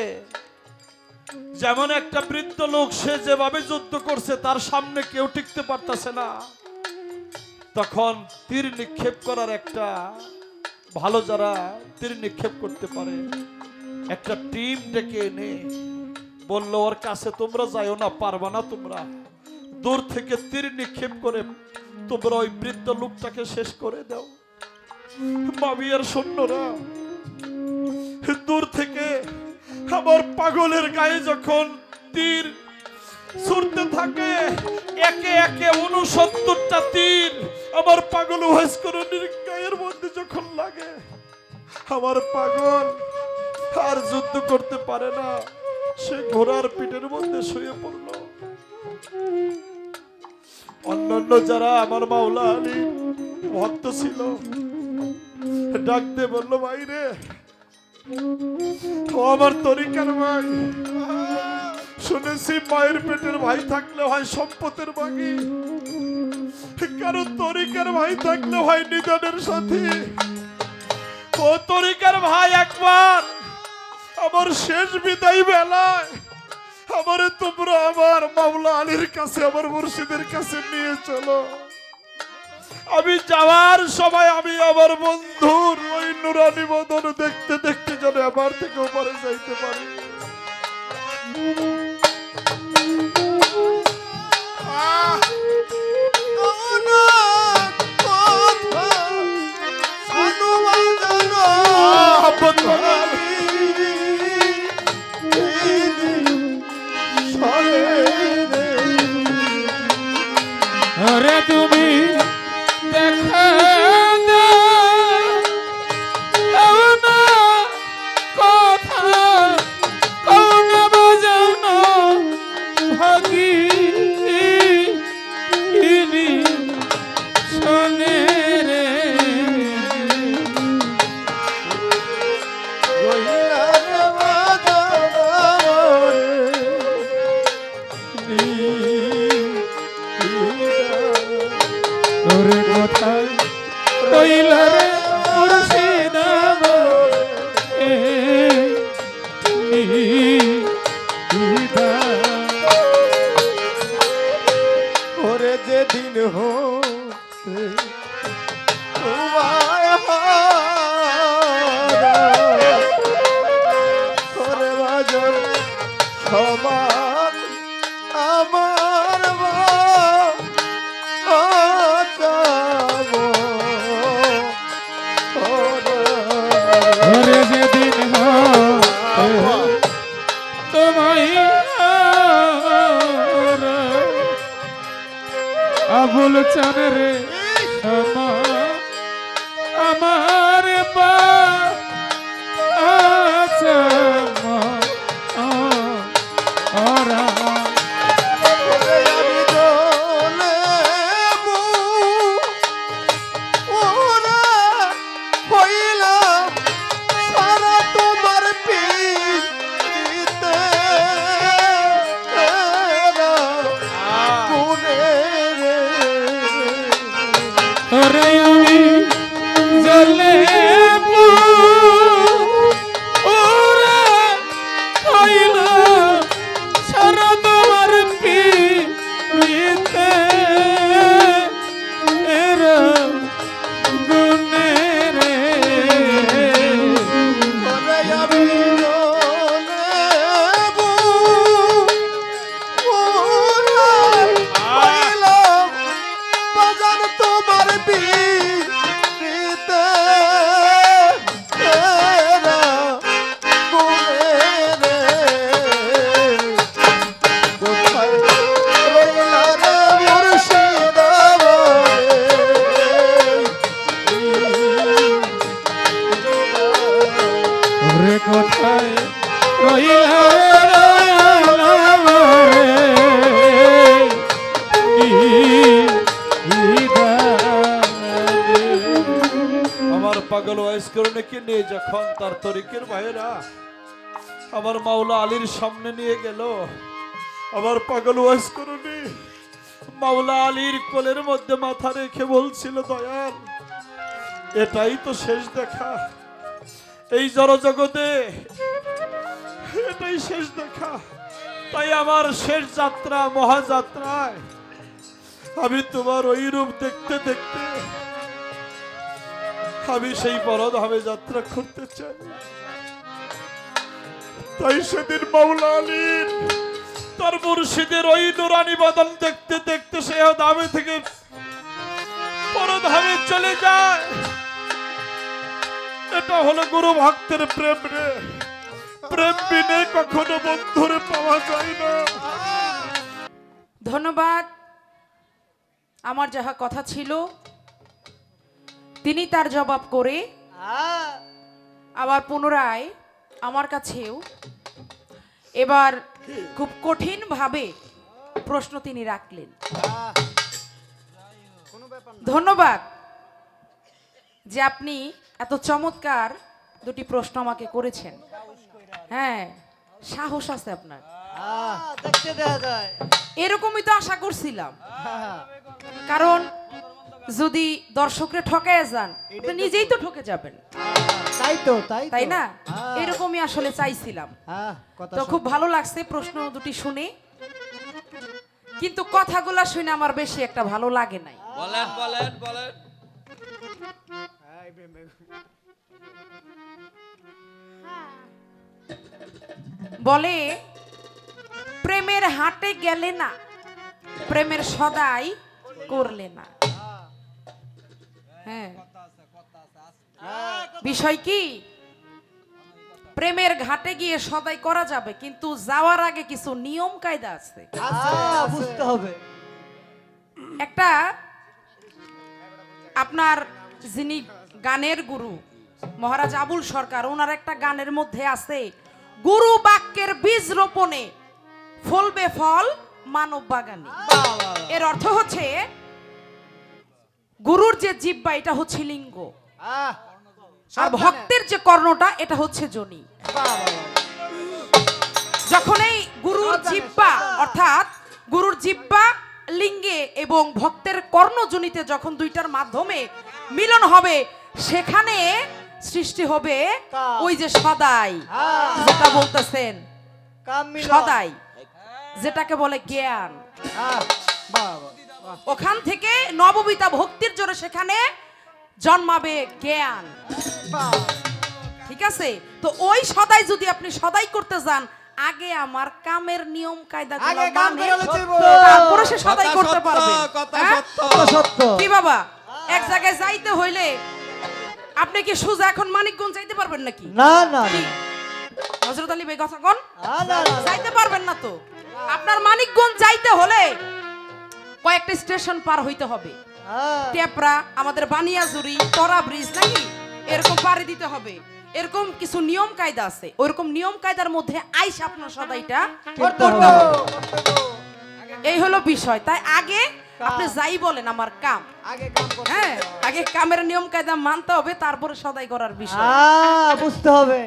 যেমন একটা বৃদ্ধ লোক, সে যেভাবে যুদ্ধ করছে তার সামনে কেউ টিকতে পারতেছে না। তখন তীর নিক্ষেপ করার একটা ভালো, যারা তীর নিক্ষেপ করতে পারে, একটা টিম ডেকে এনে বললো, ওর কাছে তোমরা যাইও না, পারবা না, তোমরা দূর থেকে তীর নিক্ষেপ করে তোমরা ওই বৃদ্ধ লোকটাকে শেষ করে দাও। মাবিয়ার সৈন্যরা দূর থেকে আমার পাগলের গায়ে যখন তীর ছুটতে থাকে, একে একে 69টা তীর আমার পাগল ওয়াইসকরণীর গায়ের মধ্যে যখন লাগে, আমার পাগল আর যুদ্ধ করতে পারে না, সে ঘোড়ার পিঠের মধ্যে শুয়ে পড়ল। অন্যান্য যারা আমার মাওলা আলী ভক্ত ছিল ডাকতে বলল, ভাই রে, ও আমার তরিকার ভাই, শুনেছি মায়ের পেটের ভাই থাকলে হয় সম্পদের ভাগী, কারণ তরিকার ভাই থাকলে হয় নিধনের সাথী। ও তরিকার ভাই, একবার আমার শেষ বিদায় বেলায় আমারে তোমরা আমার মাওলা আলীর কাছে, আমার মুর্শিদের কাছে নিয়ে চলো। আমি যাওয়ার সময় আমি আমার বন্ধুর ওই নুরানি বদন দেখতে দেখতে যেন আমার থেকে উপরে যাইতে পারি।
আরে তুমি দেখা দাও না কথা, কোন বাজাও না ভাগি শোনে রে। ওরে কোথায় রইলা রে মুর্শিদ
ওরে যেদিন হতে ওরে বাজার সমান আমার
ওরে যেদিন তোমায় আবুল চান রে আমার পা ওরা
আমি দোলে ওরা হইলাম সারা তোমার পিতে
ওরে আমি জলে ওরা হইল সারা তোমার পিতে এরা গুনে রে।
আমি দোলে ওরা হইলাম বাজার তোমার পিতে কোথায় রইলা রে মুর্শিদ
ওরে কোথায় রইলা
আমার পাগল ওয়াইসকরণীকে নিয়ে যখন তার তরিকের ভাইয়েরা আমার মাওলা আলীর সামনে নিয়ে গেল, আমার পাগল ওয়াইসকরণী মাওলা আলীর কোলের মধ্যে মাথা রেখে বলছিল, দয়াল, এটাই তো শেষ দেখা এই জড়জগতে, এটাই শেষ দেখা। তাই আমার শেষ যাত্রা, মহাযাত্রায় আমি তোমার ওই রূপ দেখতে দেখতে আমি সেই পরধামে যাত্রা করতে চাই। তাই সেদিন মাওলা আলীর তার মুর্শিদের ওই নুরানি বদন দেখতে দেখতে সে ধামে থেকে পরধামে চলে যায়। এটা হলো গুরু ভক্তের প্রেম রে। প্রেম বিনে কখনো বন্ধুরে পাওয়া যায় না।
ধন্যবাদ। আমার যাহা কথা ছিল তিনি তার জবাব করে আবার পুনরায় আমার কাছেও এবার খুব কঠিন ভাবে প্রশ্ন তিনি রাখলেন। ধন্যবাদ যে আপনি এত চমৎকার দুটি প্রশ্ন আমাকে করেছেন। হ্যাঁ, সাহস আছে আপনার।
দেখতে দেয়া যায়।
এরকমই তো আশা করছিলাম, কারণ যদি দর্শকরা ঠকায় যান আপনি নিজেই তো ঠকে যাবেন, তাই না? এরকমই আসলে চাইছিলাম। তো খুব ভালো লাগছে প্রশ্ন দুটি শুনে, কিন্তু কথাগুলা শুনে আমার বেশি একটা ভালো লাগে নাই।
বলেন বলেন বলেন।
বলে প্রেমের হাটে গেলে না, প্রেমের সদাই করলে না। হ্যাঁ, বিষয় কি, প্রেমের ঘাটে গিয়ে সদাই করা যাবে, কিন্তু যাওয়ার আগে কিছু নিয়ম কায়দা আছে।
বুঝতে হবে।
একটা আপনার যিনি গানের গুরু মহারাজ আবুল সরকার, ওনার একটা গানের মধ্যে আছে, গুরু বাক্যের বীজ রোপণে ফলবে ফল মানব বাগানে। এর অর্থ হচ্ছে গুরুর যে জিহ্বা এটা হচ্ছে লিঙ্গ, আর ভক্তের যে কর্ণটা এটা হচ্ছে যোনি। যখন এই গুরুর জিহ্বা অর্থাৎ গুরুর জিহ্বা লিঙ্গে এবং ভক্তের কর্ণজনিতে যখন দুইটার মাধ্যমে মিলন হবে, সেখানে সৃষ্টি হবে ওই যে সদাই, যেটা বলতেছেন সদাই, যেটাকে বলে জ্ঞান। ওখান থেকে নববিতা ভক্তির জোরে সেখানে জন্মাবে জ্ঞান। ঠিক আছে? তো ওই সদাই যদি আপনি সদাই করতে যান, আগে আমার কামের নিয়ম কায়দাগুলো মানে তারপরে সে সদাই করতে পারবে। কি বাবা, এক জায়গায় যাইতে হইলে আপনি কি সোজা এখন মানিকগঞ্জ যাইতে পারবেন নাকি?
না না
হযরত আলী ভাই কথা কোন, যাইতে পারবেন না। তো আপনার মানিকগঞ্জ যাইতে হলে কয়েকটা স্টেশন পার হইতে হবে। টেপরা, আমাদের বানিয়াজুরি, তরা ব্রিজ নাকি এরকম পাড়ি দিতে হবে। এরকম কিছু নিয়ম কায়দা আছে, ওইরকম নিয়ম কায়দার মধ্যে আইস আপনার সদাইটা করতে হবে। এই হলো বিষয়। তাই আগে আপনি যাই বলেন আমার কাম, হ্যাঁ আগে কামের নিয়ম কায়দা মানতে হবে, তারপরে সদাই করার বিষয়
বুঝতে হবে।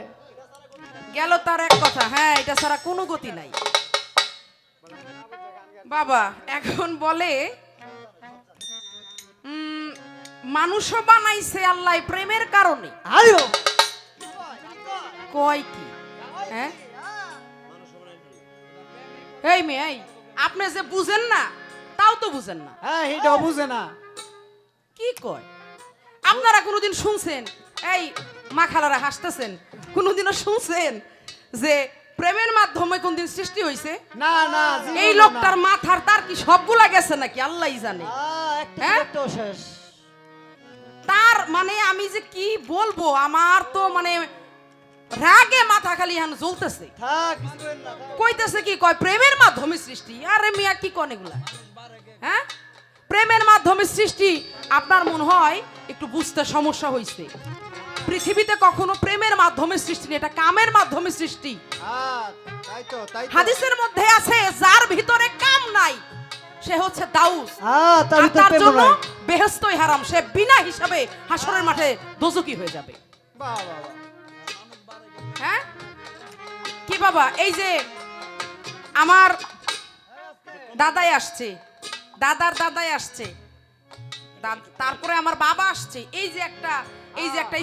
গেল তার এক কথা। হ্যাঁ, এটা ছাড়া কোনো গতি নাই বাবা। এখন বলে মানুষও বানাইছে আল্লাহ প্রেমের কারণে। কয় কি? হ্যাঁ, এই মেয়ে, আপনি যে বুঝেন না তাও তো বুঝেন না।
হ্যাঁ, এটাও বুঝে না।
কি কয়? আপনারা কোনোদিন শুনছেন, এই মা খালারা হাসতেছেন, কোনোদিনও শুনছেন যে প্রেমের মাধ্যমে কোনদিন সৃষ্টি হয়েছে?
না না,
এই লোকটার মাথার তার কি সবগুলা গেছে নাকি আল্লাহই জানে। হ্যাঁ,
শেষ।
তার মানে আমি যে কি বলবো, আমার তো মানে রাগে মাথা খালি এখন জ্বলতেছে। কইতেছে কি, কয় প্রেমের মাধ্যমে সৃষ্টি। আরে মিয়া কি কোন এগুলা? হ্যাঁ, প্রেমের মাধ্যমে সৃষ্টি। আপনার মনে হয় একটু বুঝতে সমস্যা হয়েছে। পৃথিবীতে কখনো প্রেমের মাধ্যমে সৃষ্টি নেই, এটা কামের মাধ্যমে সৃষ্টি। হাদিসের মধ্যে আছে, যার ভিতরে কাম নাই সে হচ্ছে দাউস, তার জন্য বেহেশতই হারাম, সে বিনা হিসাবে হাসরের মাঠে দোজকি হয়ে যাবে। হ্যাঁ কি বাবা, এই যে আমার দাদাই আসছে, দাদার দাদাই আসছে, তারপরে আমার বাবা আসছে, এই যে একটা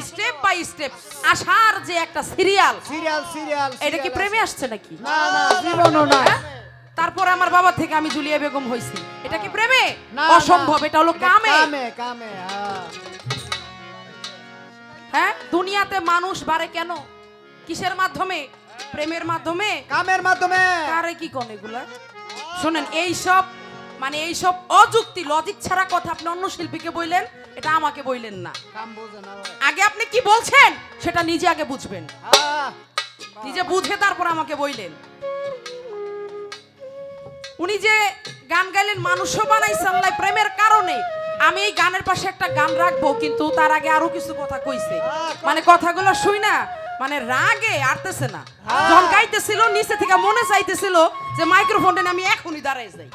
স্টেপ বাই স্টেপ আসার যে একটা সিরিয়াল, এটা কি প্রেমে আসছে নাকি?
না না, জীবনও না।
তারপরে আমার বাবা থেকে আমি জুলিয়া বেগম হইছি, এটা কি প্রেমে? অসম্ভব, এটা হলো কামে। হ্যাঁ, দুনিয়াতে মানুষ বাড়ে কেন? কিসের মাধ্যমে? প্রেমের মাধ্যমে, কামের মাধ্যমে। কারে কি কোন এগুলা? শুনেন, এইসব মানে এইসব অযুক্তি লজিক ছাড়া কথা আপনি অন্য শিল্পীকে বললেন, এটা আমাকে বললেন না। আগে আপনি কি বলছেন সেটা নিজে আগে বুঝবেন। নিজে বুঝে তারপর আমাকে বইলেন। উনি যে গান গাইলেন মানুষও বানাইছে আল্লাহ প্রেমের কারণে। আমি এই গানের পাশে একটা গান রাখবো, কিন্তু তার আগে আরো কিছু কথা কইছে, মানে কথাগুলো শুই না, মানে রাগে আরতেছে না। যখন গাইতেছিল নিচে থেকে মনে চাইতেছিল যে মাইক্রোফোনটা আমি এখনই দাঁড়াই যাই,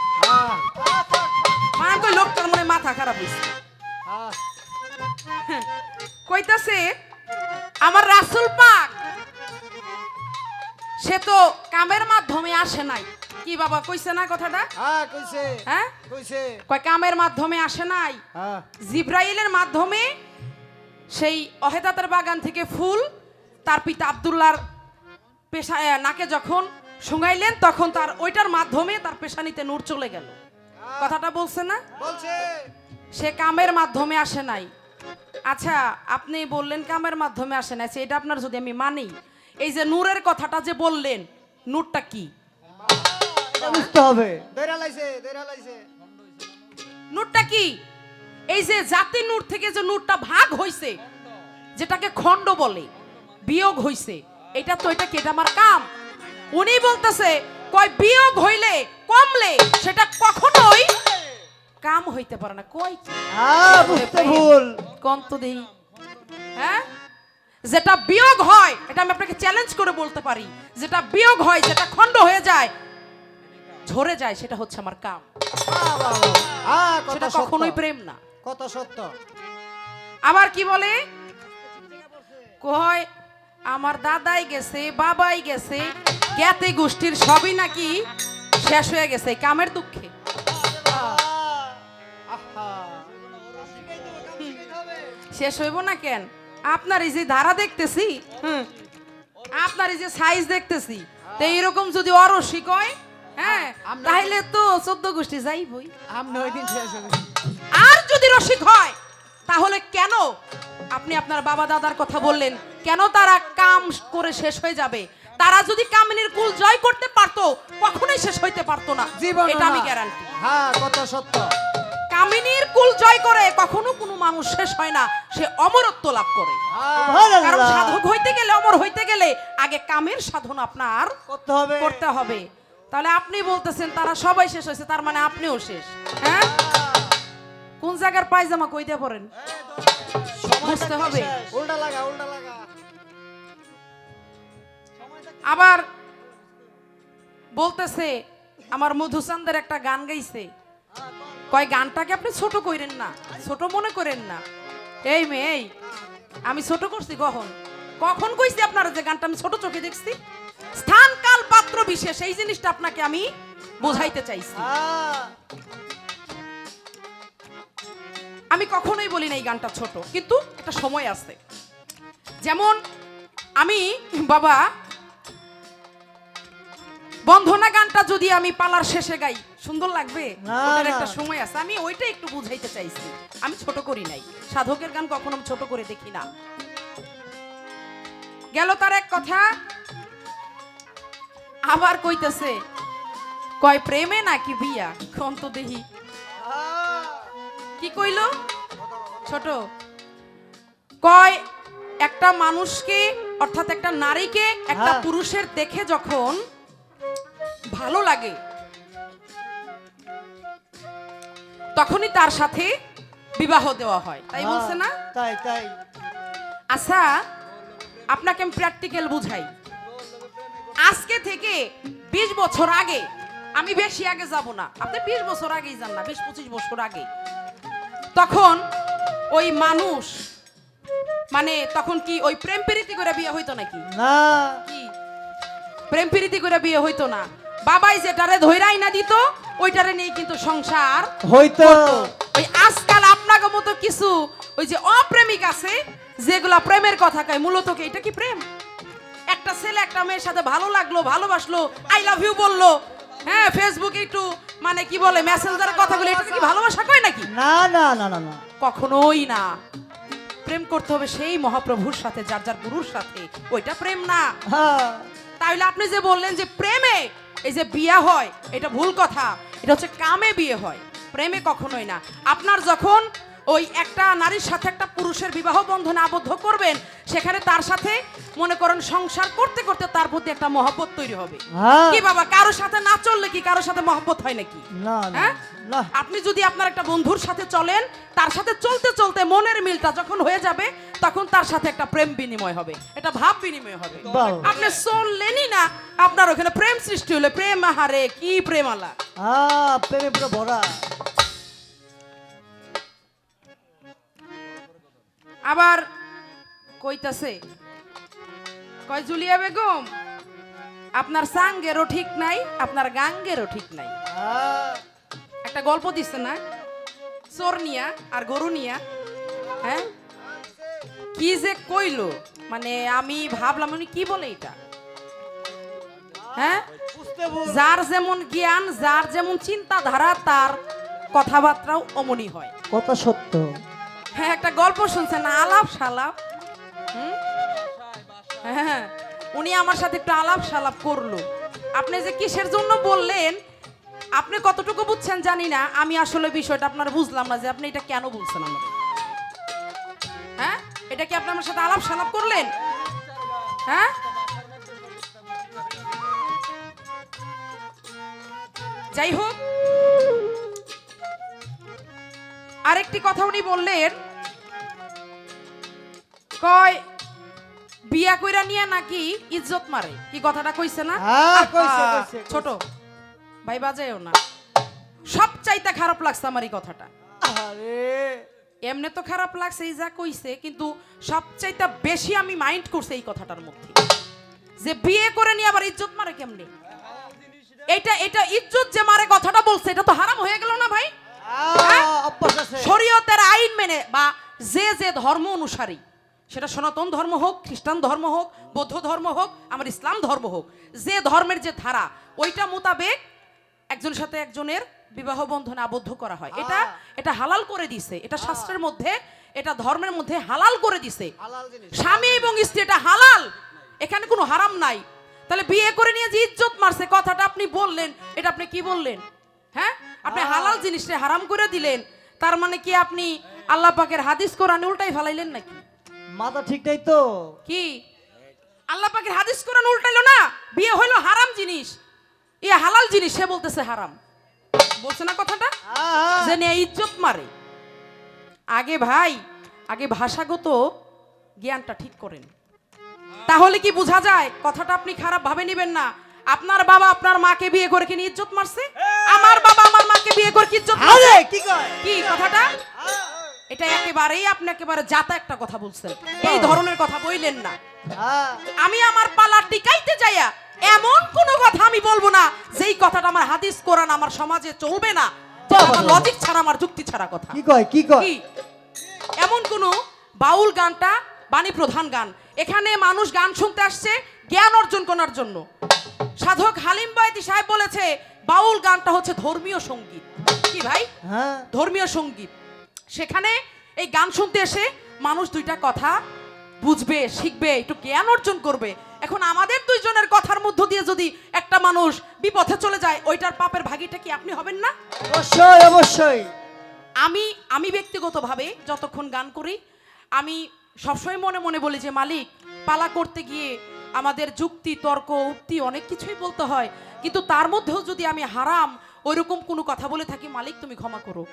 মানে কই লোকটার মনে মাথা খারাপ হইছে। কইতাছে আমার রাসূল পাক সে তো কামের মাধ্যমে আসে নাই। কি বাবা কইছে না কথাটা?
কইছে
হ্যাঁ
কইছে
কয় কামের মাধ্যমে আসে নাই, জিব্রাইলের মাধ্যমে সেই অহেদাতের বাগান থেকে ফুল তার পিতা আব্দুল্লাহর পেশা নাকে যখন শুঙাইলেন তখন তার ওইটার মাধ্যমে তার পেশানিতে নূর চলে গেল। কথাটা বলছে না?
বলছে
সে কামের মাধ্যমে আসে নাই। আচ্ছা আপনি বললেন কামের মাধ্যমে আসে নাই, এটা আপনার যদি আমি মানি, এই যে নূরের কথাটা যে বললেন, নূরটা কি?
এটা বুঝতে হবে।
নূরটা কি? এই যে জাতি নূর থেকে যে নূরটা ভাগ হইছে, যেটাকে খণ্ড বলে, বিয়োগ হইছে, এটা তো এটা কি? এটা আমার কাম। উনি বলতেছে কয় বিয়োগ হইলে কমলে সেটা কখনোই কাম হইতে পারে না। কই
বুঝতে ভুল।
কোন তো দেই, হ্যাঁ যেটা বিয়োগ হয়, এটা আমি আপনাকে চ্যালেঞ্জ করে বলতে পারি, যেটা বিয়োগ হয়, যেটা খণ্ড হয়ে যায়, ঝরে যায়, সেটা হচ্ছে আমার কাম। সেটা কখনোই প্রেম না।
কত সত্য।
আবার কি বলে, কয় আমার দাদাই গেছে, বাবাই গেছে, জ্ঞাতি গোষ্ঠীর সবই নাকি শেষ হয়ে গেছে এই কামের দুঃখে। শেষ হইব না কেন? আপনার এই যে ধারা দেখতেছি, আপনার এই যে সাইজ দেখতেছি, তো এইরকম যদি অরসিক হয়, হ্যাঁ তাহলে তো 14 গোষ্ঠী যাইবই। আর যদি রসিক হয় তাহলে কেন আপনি আপনার বাবা দাদার কথা বললেন, কেন তারা কাম করে শেষ হয়ে যাবে? তারা যদি কামিনীর কুল জয় করতে পারতো কখনোই শেষ হইতে পারতো না, এটা আমি গ্যারান্টি।
হ্যাঁ কত সত্য।
কামিনীর কুল জয় করে কখনো কোনো মানুষ শেষ হয় না, সে অমরত্ব লাভ করে। কারণ সাধক হইতে গেলে, অমর হইতে গেলে আগে কামের সাধন আপনার করতে হবে। তাহলে আপনি বলতেছেন তারা সবাই শেষ হয়েছে, তার মানে আপনিও শেষ। হ্যাঁ কোন জায়গার পায়জামা কই দিয়ে পড়েন বুঝতে হবে।
উল্টা লাগা উল্টা লাগা।
আবার বলতেছে আমার মধুচান্দের একটা গান গাইছে, কয় গানটাকে আপনি ছোট কইরেন না, ছোট মনে করেন না। এই মেয়ে, এই আমি ছোট করছি কখন? কখন কইছি আপনারা যে গানটা আমি ছোট চোখে দেখছি? স্থান কাল পাত্র বিশেষ, এই জিনিসটা আপনাকে আমি বোঝাইতে চাইছি। আমি কখনোই বলি না এই গানটা ছোট, কিন্তু একটা সময় আছে। যেমন আমি বাবা বন্ধনা গানটা যদি আমি পালার শেষে গাই সুন্দর লাগবে? ওটার একটা সময় আছে, আমি ওইটা একটু বুঝাইতে চাইছি। আমি ছোট করি নাই, সাধকের গান কখনো আমি ছোট করে দেখি না। গেল তার এক কথা। আবার কইতেছে কয় প্রেমে নাকি বিয়া, কোন তো দেখি কি কইল ছোট? কয় একটা মানুষকে, অর্থাৎ একটা নারীকে একটা পুরুষের দেখে যখন ভালো লাগে তখনই তার সাথে বিবাহ দেওয়া হয়, তাই বলছে না?
তাই তাই।
আচ্ছা আপনাকে আমি প্র্যাকটিক্যাল বুঝাই। আজকে থেকে 20 বছর আগে, আমি বেশি আগে যাব না, আপনি 20 বছর আগেই যান না, 20-25 বছর আগে, তখন ওই মানুষ মানে তখন কি ওই প্রেম প্রীতি করে বিয়ে হইতো নাকি?
না,
কি প্রেম প্রীতি করে বিয়ে হইতো না। বাবাই যেটারে ধইরাই না দিত ওইটারে নিয়ে কিন্তু সংসার
হইতো।
ওই আজকাল আপনাকে মতো কিছু ওই যে অপ্রেমিক আছে যেগুলা প্রেমের কথা কয়, মূলত কি এটা কি প্রেম? একটা ছেলে একটা মেয়ের সাথে ভালো লাগলো, ভালোবাসলো, আই লাভ ইউ বললো, হ্যাঁ ফেসবুকে একটু মানে কি বলে মেসেঞ্জারে কথা বলে, এটা কি ভালোবাসা কয় নাকি?
না না না না না,
কখনোই না। প্রেম করতে হবে সেই মহাপ্রভুর সাথে, যার যার গুরুর সাথে, ওইটা প্রেম না। তাহলে আপনি যে বললেন যে প্রেমে এই যে বিয়ে হয়, এটা ভুল কথা। এটা হচ্ছে কামে বিয়ে হয়, প্রেমে কখনোই না। আপনার যখন ওই একটা নারীর সাথে একটা পুরুষের বিবাহ বন্ধনে আবদ্ধ করবেন, সেখানে তার সাথে মনে করেন সংসার করতে করতে তার প্রতি একটা মহব্বত তৈরি হবে।
হ্যাঁ।
কি বাবা, কারোর সাথে না চললে কি কারোর সাথে মহব্বত হয় নাকি?
না না
হ্যাঁ?
না
আপনি যদি আপনার একটা বন্ধুর সাথে চলেন, তার সাথে চলতে চলতে মনের মিলটা যখন হয়ে যাবে, তখন তার সাথে একটা প্রেম বিনিময় হবে, এটা ভাব বিনিময় হবে।
বাহ।
আপনি চললেনই না, আপনার ওখানে প্রেম সৃষ্টি হলে প্রেম, আহারে কি প্রেমালা।
প্রেমে পুরো ভরা।
আবার কইতাছে, কয় জুলিয়া বেগম, আপনার সাঙ্গেরও ঠিক নাই, আপনার গাঙ্গেরও ঠিক নাই। একটা গল্প দিচ্ছে না, চোর নিয়া আর গরু নিয়া। হ্যাঁ, কি যে কইলো, মানে আমি ভাবলাম উনি কি বলে এটা। হ্যাঁ, যার যেমন জ্ঞান, যার যেমন চিন্তাধারা, তার কথাবার্তাও অমনি হয়।
কথা সত্য।
হ্যাঁ, একটা গল্প শুনছেন না, আলাপ সালাপ। হ্যাঁ, উনি আমার সাথে একটু আলাপ সালাপ করলো। আপনি যে কিসের জন্য বললেন, আপনি কতটুকু বুঝছেন জানি না, আমি আসলে বিষয়টা আপনার বুঝলাম না যে আপনি এটা কেন বলছেন আমাদের। হ্যাঁ, এটা কি আপনি আমার সাথে আলাপ সালাপ করলেন? হ্যাঁ, যাই হোক, আরেকটি কথা উনি বললেন, কয় বিয়া কইরা নিয়ে নাকি ইজ্জত মারে। কি কথাটা কইছে না?
হ্যাঁ, কইছে, কইছে,
ছোট ভাই বাজায়ও না, সব চাইতে খারাপ লাগছে আমার এই কথাটা।
আরে
এমনি তো খারাপ লাগছে এই যা কইছে, কিন্তু সবচাইতে বেশি আমি মাইন্ড করছে এই কথাটার মধ্যে, যে বিয়ে করে নিয়ে আবার ইজ্জত মারে কেমনে। এটা ইজ্জত যে মারে কথাটা বলছে, এটা তো হারাম হয়ে গেল না ভাই?
অভ্যাস আছে।
শরীয়তের আইন মেনে, বা যে যে ধর্ম অনুসারী, সেটা সনাতন ধর্ম হোক, খ্রিস্টান ধর্ম হোক, বৌদ্ধ ধর্ম হোক, আমার ইসলাম ধর্ম হোক, যে ধর্মের যে ধারা, ওইটা মোতাবেক একজনের সাথে একজনের বিবাহ বন্ধনে আবদ্ধ করা হয়। এটা হালাল করে দিছে, এটা শাস্ত্রের মধ্যে, এটা ধর্মের মধ্যে হালাল করে দিছে। স্বামী এবং স্ত্রী এটা হালাল, এখানে কোনো হারাম নাই। তাহলে বিয়ে করে নিয়ে যে ইজ্জত মারছে কথাটা আপনি বললেন, এটা আপনি কি বললেন? হ্যাঁ, আপনি হালাল জিনিসটা হারাম করে দিলেন, তার মানে কি আপনি আল্লাহ পাকের হাদিস কোরআন উল্টাই ফেলাইলেন নাকি?
মাথা ঠিক নাই তো।
কি আল্লাহ পাকের হাদিস কোরআন উল্টাইলো না? বিয়ে হইলো হারাম জিনিস, এ হালাল জিনিস, সে বলতেছে হারাম। বলছে না কথাটা, যে নিয়ে ইজ্জত মারে। আগে ভাই, আগে ভাষাগত জ্ঞানটা ঠিক করেন, তাহলে কি বোঝা যায়। কথাটা আপনি খারাপ ভাবে নেবেন না। আপনার বাবা আপনার মাকে বিয়ে করে কি ইজ্জত মারছে? আমার বাবা আমার মাকে বিয়ে করে কি ইজ্জত মারছে?
কি কয়?
কি কথাটা? এটা একেবারেই আপনি একেবারে জাতা একটা কথা বলছেন, এই ধরনের কথা বইলেন না। আমি আমার পালা টিকাইতে যাইয়া এমন কোন কথা আমি বলবো না যেই কথাটা আমার হাদিস কোরআন আমার সমাজে চলবে না, আমার লজিক ছাড়া, আমার যুক্তি ছাড়া কথা।
কি কয়? কি কয়?
এমন কোন বাউল গানটা বাণী প্রধান গান, এখানে মানুষ গান শুনতে আসছে জ্ঞান অর্জন করার জন্য। সাধক হালিম বয়াতি সাহেব বলেছে বাউল গানটা হচ্ছে ধর্মীয় সঙ্গীত। কি ভাই? ধর্মীয় সঙ্গীত। সেখানে এই গান শুনতে এসে মানুষ দুইটা কথা বুঝবে, শিখবে, একটু জ্ঞান অর্জন করবে। এখন আমাদের দুইজনের কথার মধ্য দিয়ে যদি একটা মানুষ বিপথে চলে যায়, ওইটার পাপের ভাগীটা কি আপনি হবেন না?
অবশ্যই অবশ্যই।
আমি ব্যক্তিগতভাবে যতক্ষণ গান করি, আমি সবসময় মনে মনে বলি যে মালিক, পালা করতে গিয়ে আমাদের যুক্তি, তর্ক, উক্তি অনেক কিছুই বলতে হয়, কিন্তু তার মধ্যেও যদি আমি হারাম ওইরকম কোনো কথা বলে থাকি, মালিক তুমি ক্ষমা করো।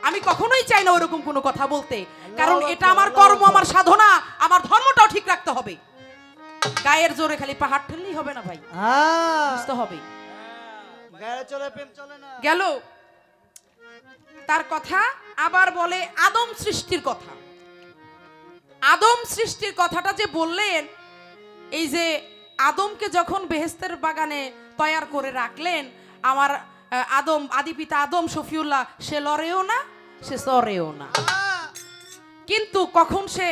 আমি কখনোই চাই না ওইরকম কোনো কথা বলতে, কারণ এটা আমার কর্ম, আমার সাধনা, আমার ধর্মটাও ঠিক রাখতে হবে। গায়ের জোরে খালি পাহাড় ঠেললেই হবে না ভাই, বুঝতে হবে। গেল তার কথা। আবার বলে আদম সৃষ্টির কথা। আদম সৃষ্টির কথাটা যে বললেন, এই যে আদমকে যখন বেহেশতের বাগানে তৈয়ার করে রাখলেন, আমার আদম, আদি পিতা আদম শফিউল্লাহ, সে লড়েও না, সে সরেও না, কিন্তু কখন সে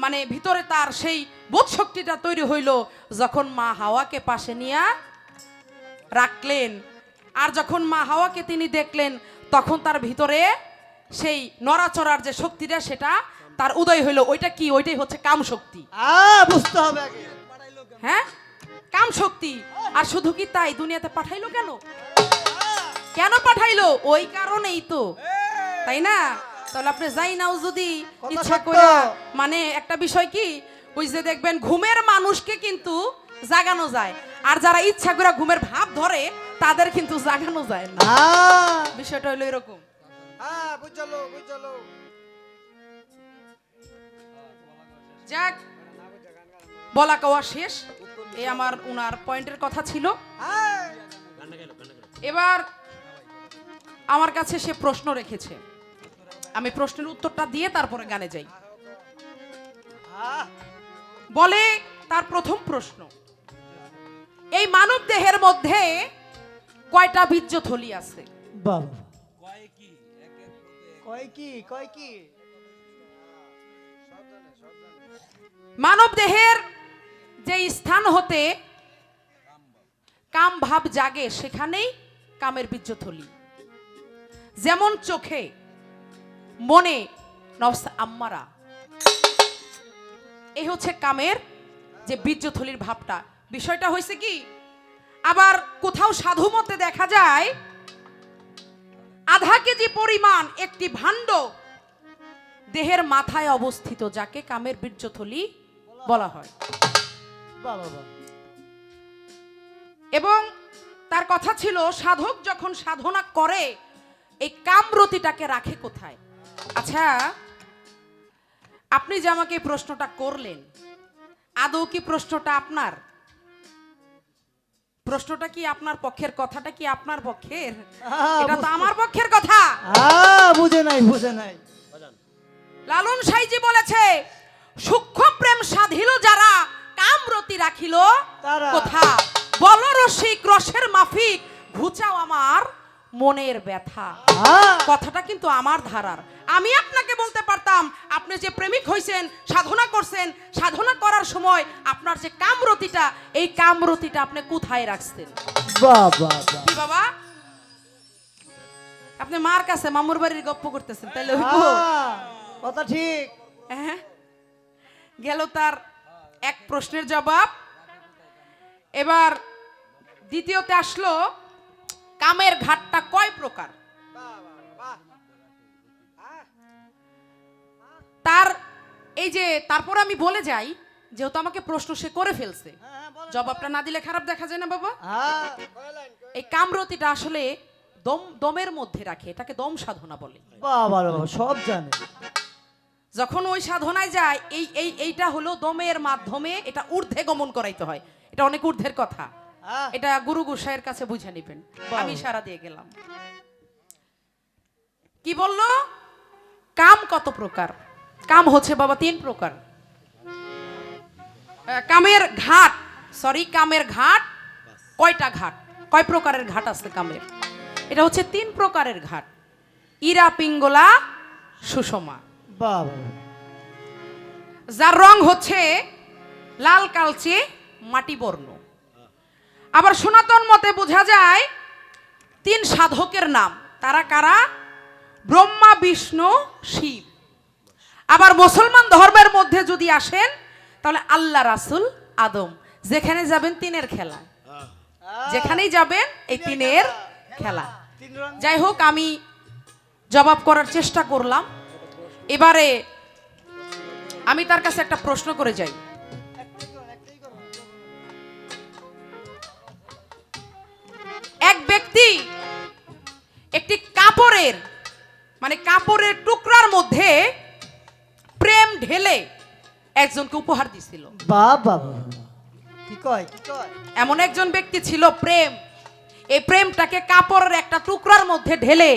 মানে ভিতরে তার সেই বোধ শক্তিটা তৈরি হইল যখন মা হাওয়াকে পাশে নিয়ে রাখলেন। আর যখন মা হাওয়াকে তিনি দেখলেন, তখন তার ভিতরে সেই নড়াচড়ার যে শক্তিটা, সেটা তার উদয় হইল। ওইটা কি? ওইটাই হচ্ছে কাম শক্তি।
বুঝতে হবে আগে।
হ্যাঁ, কাম শক্তি। আর শুধু কি তাই, দুনিয়াতে পাঠাইলো কেন? কেন পাঠাইলো? ওই কারণেই তো, তাই না? তাহলে আপনি যাই নাও যদি
কথা
ইচ্ছা
সত্য।
করে, মানে একটা বিষয় কি, ওই যে দেখবেন ঘুমের মানুষকে কিন্তু জাগানো যায়, আর যারা ইচ্ছা করে ঘুমের ভাব ধরে তাদের কিন্তু জাগানো যায় না। বিষয়টা হলো এরকম।
বুঝলো।
যাক, বলা কওয়া শেষ। এই আমার উনার পয়েন্টের কথা ছিল। এবার আমার কাছে সে প্রশ্ন রেখেছে, আমি প্রশ্নের উত্তরটা দিয়ে তারপরে গানে যাই। বলে তার প্রথম প্রশ্ন, এই মানব দেহের মধ্যে কয়টা বীর্যথলি আছে?
বাবা কয় কি
মানব দেহের যে স্থান হতে কাম ভাব জাগে সেখানেই কামের বীর্যথলি। যেমন চোখে, মনে, নফস আম্মারা, এই হচ্ছে কামের যে বীর্যথলির ভাবটা। বিষয়টা হয়েছে কি, আবার কোথাও সাধু মতে দেখা যায় আধা কেজি পরিমাণ একটি ভাণ্ড দেহের মাথায় অবস্থিত, যাকে কামের বীর্যথলি বলা হয়।
বাবা
এবং তার কথা ছিল, সাধক যখন সাধনা করে এই কামরতিটাকে রাখে কোথায়? আচ্ছা, আপনি যে আমাকে এই প্রশ্নটা করলেন, আদৌ কি প্রশ্নটা আপনার? প্রশ্নটা কি আপনার পক্ষের? কথাটা কি আপনার পক্ষের? এটা তো আমার পক্ষের কথা।
বুঝে নাই
লালন সাইজি বলেছে, সূক্ষ্ম প্রেম সাধিল যারা, কামরতি রাখিল
তারা।
কোথা? বল রসিক রসের মাফিক, ঘুচাও আমার মনের ব্যথা। কথাটা কিন্তু আমার ধারার। আমি আপনাকে বলতে পারতাম, আপনি যে প্রেমিক হইছেন, সাধনা করছেন, সাধনা করার সময় আপনার যে কামরতিটা, এই কামরতিটা আপনি কোথায় রাখছেন?
বাবা
কি বাবা, আপনি মার কাছে মামুর বাড়ির গপ্প করতেছেন, তাইলে হইব?
কথা ঠিক।
হ্যাঁ, গেল তার এক প্রশ্নের জবাব। এবার দ্বিতীয়তে আসলো, কামের ঘাটটা কয় প্রকার? তার এই যে, তারপর আমি বলে যাই, যেহেতু আমাকে প্রশ্ন সে করে ফেলছে, জবাবটা না দিলে খারাপ দেখা যায় না বাবা। এই কামরতিটা আসলে দমের মধ্যে রাখে, এটাকে দম সাধনা বলে।
বাবা সব জানে।
যখন ওই সাধনায় যায়, এইটা হলো দমের মাধ্যমে, এটা ঊর্ধ্বে গমন করাইতে হয়। এটা অনেক ঊর্ধ্বের কথা, এটা গুরু গোসাইয়ের কাছে বুঝে নিবেন। আমি ইশারা দিয়ে গেলাম। কি বললো? কাম কত প্রকার? কাম হচ্ছে বাবা 3 প্রকার। কামের ঘাট, কামের ঘাট কয়টা ঘাট, কয় প্রকারের ঘাট আছে কামের? এটা হচ্ছে 3 প্রকারের ঘাট। ইরা, পিঙ্গলা, সুষমা।
বাবা
যার রং হচ্ছে লাল, কালচে, মাটি বর্ণ। আবার সনাতন মতে বোঝা যায় 3 সাধকের নাম। তারা কারা? ব্রহ্মা, বিষ্ণু, শিব। আবার মুসলমান ধর্মের মধ্যে যদি আসেন, তাহলে আল্লাহ, রাসূল, আদম। যেখানে যাবেন 3-এর খেলা, যেখানেই যাবেন এই 3-এর খেলা। যাই হোক, আমি জবাব করার চেষ্টা করলাম। এবারে আমি তার কাছে একটা প্রশ্ন করে যাই। এক ব্যক্তি একটি কাপড়ের, মানে কাপড়ের টুকরার মধ্যে প্রেম ঢেলে একজনকে উপহার দিছিল।
বাবা কি কয়
এমন একজন ব্যক্তি ছিল, প্রেম, এই প্রেমটাকে কাপড়ের একটা টুকরার মধ্যে ঢেলে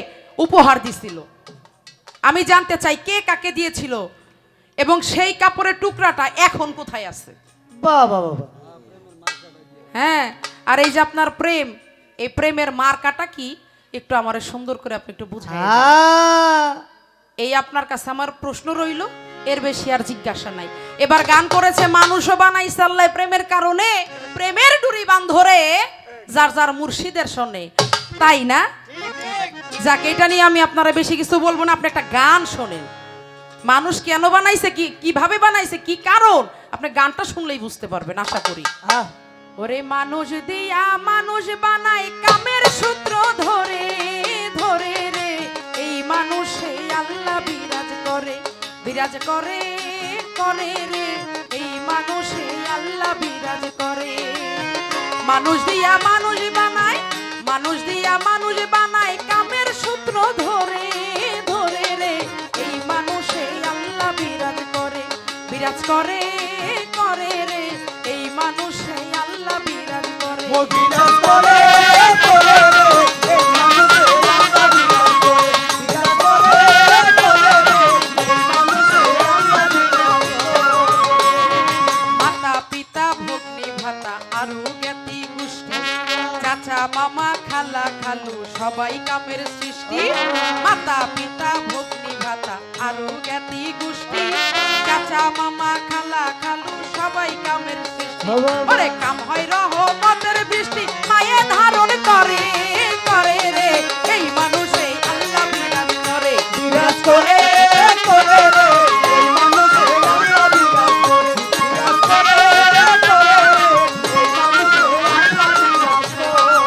উপহার দিছিল। আমি জানতে চাই কে কাকে দিয়েছিল এবং সেই কাপড়ের টুকরাটা এখন কোথায় আছে?
বাবা
হ্যাঁ, আর এই যে আপনার প্রেম, এই প্রেমের মার্কাটা কি একটু আমারে সুন্দর করে আপনি একটু বুঝাই। এই আপনার কাছে আমার প্রশ্ন রইল, এর বেশি আর জিজ্ঞাসা নাই। এবার গান করেছে, মানুষও বানাইছে আল্লাহ প্রেমের কারণে, প্রেমের ডুরি বান্ধরে যার যার মুর্শিদের শোনে, তাই না? যাক, এটা নিয়ে আমি আপনারা বেশি কিছু বলবো না, আপনি একটা গান শোনেন। মানুষ কেন বানাইছে, কিভাবে বানাইছে, কি কারণ, আপনি গানটা শুনলেই বুঝতে পারবেন আশা করি। ওরে মানুষ দিয়া মানুষ বানায় কামের সূত্র ধরে ধরে রে, এই মানুষে আল্লাহ বিরাজ করে, বিরাজ করে, করে রে, এই মানুষে আল্লাহ বিরাজ করে। মানুষ দিয়া মানুষ বানায়, মানুষ দিয়া মানুষ বানায়, কামের সূত্র ধরে, ধরে রে, এই মানুষে আল্লাহ বিরাজ করে, বিরাজ করে, করে রে, এই মানুষে আল্লাহ বিরাজ করে।
বিরাজ করে করে রে এই মানুষে আল্লাহ বিরাজ করে, বিরাজ করে করে রে এই মানুষে আল্লাহ বিরাজ করে।
মাতা পিতা ভগ্নী ভাতা আরো জ্ঞাতি গোষ্ঠী, চাচা মামা খালা খালু সবাই কামের সৃষ্টি। মাতা পিতা ভগ্নী ভাতা আরো জ্ঞাতি গোষ্ঠী, চাচা মামা খালা খালু সবাই কামের সৃষ্টি। ওরে কাম হয় রহমতের বৃষ্টি, মায়ে ধারণ করে, করে রে, এই মানুষে আল্লাহ বিরাজ করে,
বিরাজ করে করে রে এই মানুষে আল্লাহ বিরাজ করে, বিরাজ করে করে রে এই মানুষে আল্লাহ বিরাজ করে।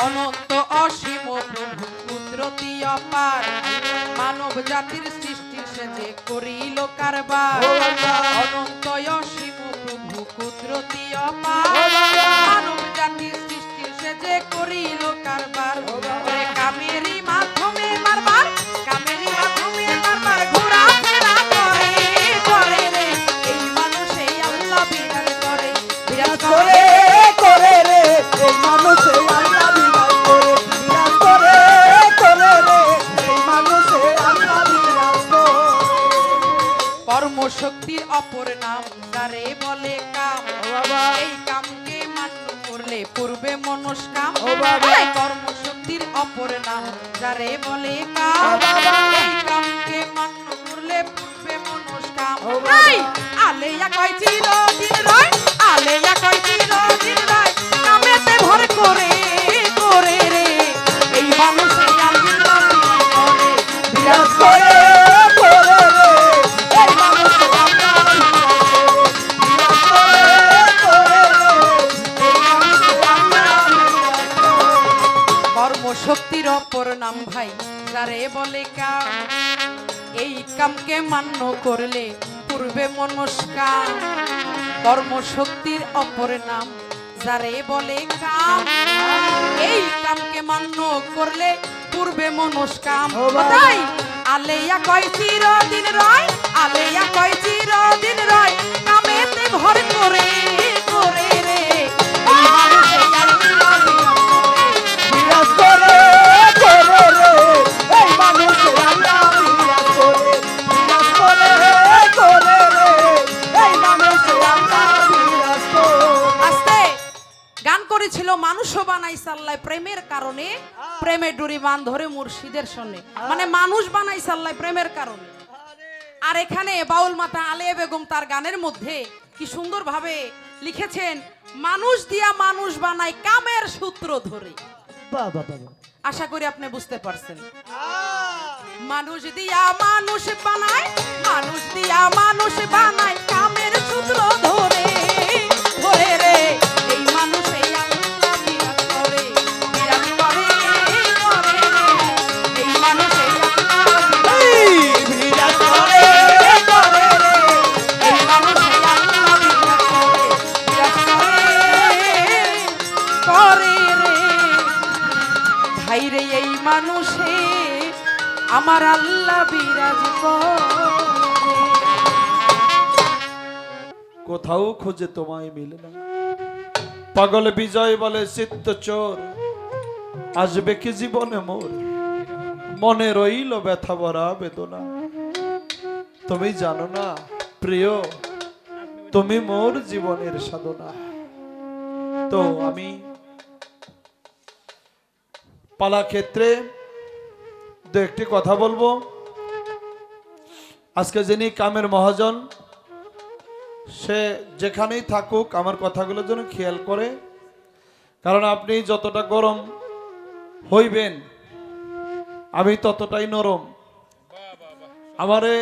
অনন্ত অসীম প্রভু কুদরতি অপার, মানব জাতির সৃষ্টির সেজে করিল কারবার। অনন্ত অসীম প্রভু কুদরতি অপার, মানব জাতির সৃষ্টির সেজে করিল কারবার। ওরে কামেরই মাধ্যমে বারবার, কামেরই মাধ্যমে বারবার ঘোরাফেরা করে, করে রে, এই মানুষে আল্লাহ বিরাজ করে, বিরাজ করে,
করে রে এই মানুষে আল্লাহ বিরাজ করে, বিরাজ করে করে রে এই মানুষে আল্লাহ বিরাজ করে।
কর্মশক্তির অপর নাম যারে বলে কাম, এই কামকে মান্য করলে পূর্বে মনস্কাম। এই কর্মশক্তির অপর নাম যারে বলে কাম, এই কামকে মান্য করলে পূর্বে মনস্কাম। এই আলেয়া কয় চিরদিন রয়, আলেয়া কয় চিরদিন রয়, কামেতে ভর করে, করে রে, এই মানুষে আল্লাহ বিরাজ করে, বিরাজ করে,
করে রে এই মানুষে আল্লাহ বিরাজ করে, বিরাজ করে রে এই মানুষে আল্লাহ বিরাজ করে।
কর্মশক্তির অপর নাম ভাই যারে বলে কাম, এই কামকে মান্য করলে পূর্বে মনস্কাম। কর্মশক্তির অপর নাম যারে বলে কাম, এই কামকে মান্য করলে পূর্বে মনস্কাম। তাই আলেয়া কয় চিরদিন রয়, আলেয়া কয় চিরদিন রয়, কামেতে ভর করে, করে রে, এই মানুষে আল্লাহ বিরাজ করে।
বিরাজ করে করে রে এই মানুষে আল্লাহ বিরাজ করে, বিরাজ করে করে রে এই মানুষে আল্লাহ বিরাজ করে।
আস্তে গান করেছিল মানুষও বানাইছে আল্লাহ প্রেমের কারণে, প্রেমের ডুরি বান ধরে মুর্শিদের সনে, মানে মানুষ বানাইছে আল্লাহ প্রেমের কারণে। আর এখানে বাউল মাতা আলিয়া বেগম তার গানের মধ্যে কি সুন্দর ভাবে লিখেছেন, মানুষ দিয়া মানুষ বানায় কামের সূত্র ধরে।
বাবা বাবা
আশা করি আপনি বুঝতে পারছেন। মানুষ দিয়া মানুষ বানায়, মানুষ দিয়া মানুষ বানায়, কামের সূত্র ধরে, ধরে রে, এই মানুষে আল্লাহ বিরাজ করে, বিরাজ করে, করে রে, এই মানুষে আল্লাহ
বিরাজ করে করে রে
এই মানুষে আল্লাহ বিরাজ করে, বিরাজ করে, করে রে, ভাই রে, এই মানুষে আমার আল্লাহ বিরাজ করে।
কোথাও খুঁজে তোমায় মিলে না। পাগল বিজয় বলে চিত্ত চোর, আসবে কি জীবনে মোর, মনে রইল ব্যথা ভরা বেদনা। তুমি জানো না প্রিয়, তুমি মোর জীবনের সাধনা। তো আমি পালা ক্ষেত্রে দু একটি কথা বলবো। আজকে যিনি কামের মহাজন, সে যেখানেই থাকুক আমার কথাগুলো যেন খেয়াল করে, কারণ আপনি যতটা গরম হইবেন আমি ততটাই নরম। আমারে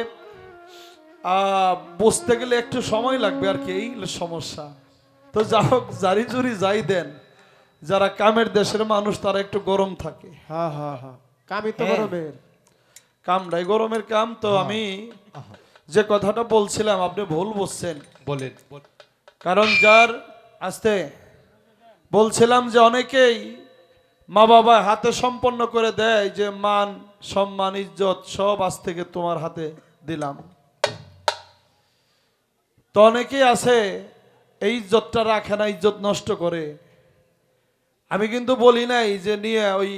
বসতে গেলে একটু সময় লাগবে আর কি, এই সমস্যা। তো যা হোক, জারি জুরি যাই দেন, যারা কামের দেশের মানুষ তারা একটু গরম থাকে।
হ্যাঁ হ্যাঁ হ্যাঁ কামই তো
হ্যাঁ।
গরমের।
কামটাই গরমের কাম তো আমি যে কথাটা বলছিলাম আপনি ভুল বুঝছেন।
বলেন
কারণ যার আস্তে বলছিলাম যে অনেকেই মা বাবা হাতে সম্পন্ন করে দেয় যে মান সম্মান ইজ্জত সব আজ থেকে তোমার হাতে দিলাম। তো অনেকেই আছে এই ইজ্জতটা রাখে না, ইজ্জত নষ্ট করে। আমি কিন্তু বলি নাই যে নিয়ে ওই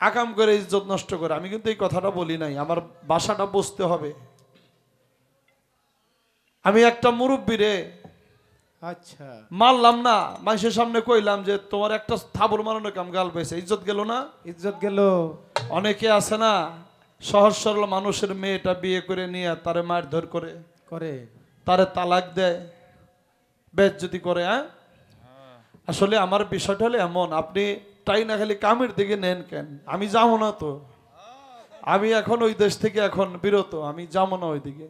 আকাম করে ইজ্জত নষ্ট করে, আমি কিন্তু এই কথাটা বলি নাই। আমার ভাষাটা বুঝতে হবে। আমি একটা মুরব্বী রে
আচ্ছা,
মারলাম না, মানুষের সামনে কইলাম যে তোমার একটা থাবর মারানোর কাম গাল পেয়েছে, ইজ্জত গেল না?
ইজ্জত গেল।
অনেকে আছে না সহজ সরল মানুষের মেয়েটা বিয়ে করে নিয়ে তারে মারধর করে,
করে
তারে তালাক দেয়, বেজ্জতি করে। হ্যাঁ, আসলে আমার বিষয়টা হলো এমন, আপনি তাই না খালি কামের দিকে নেন কেন? আমি যাবো না তো, আমি এখন ওই দেশ থেকে এখন বিরত, আমি যাবো না ওইদিকে।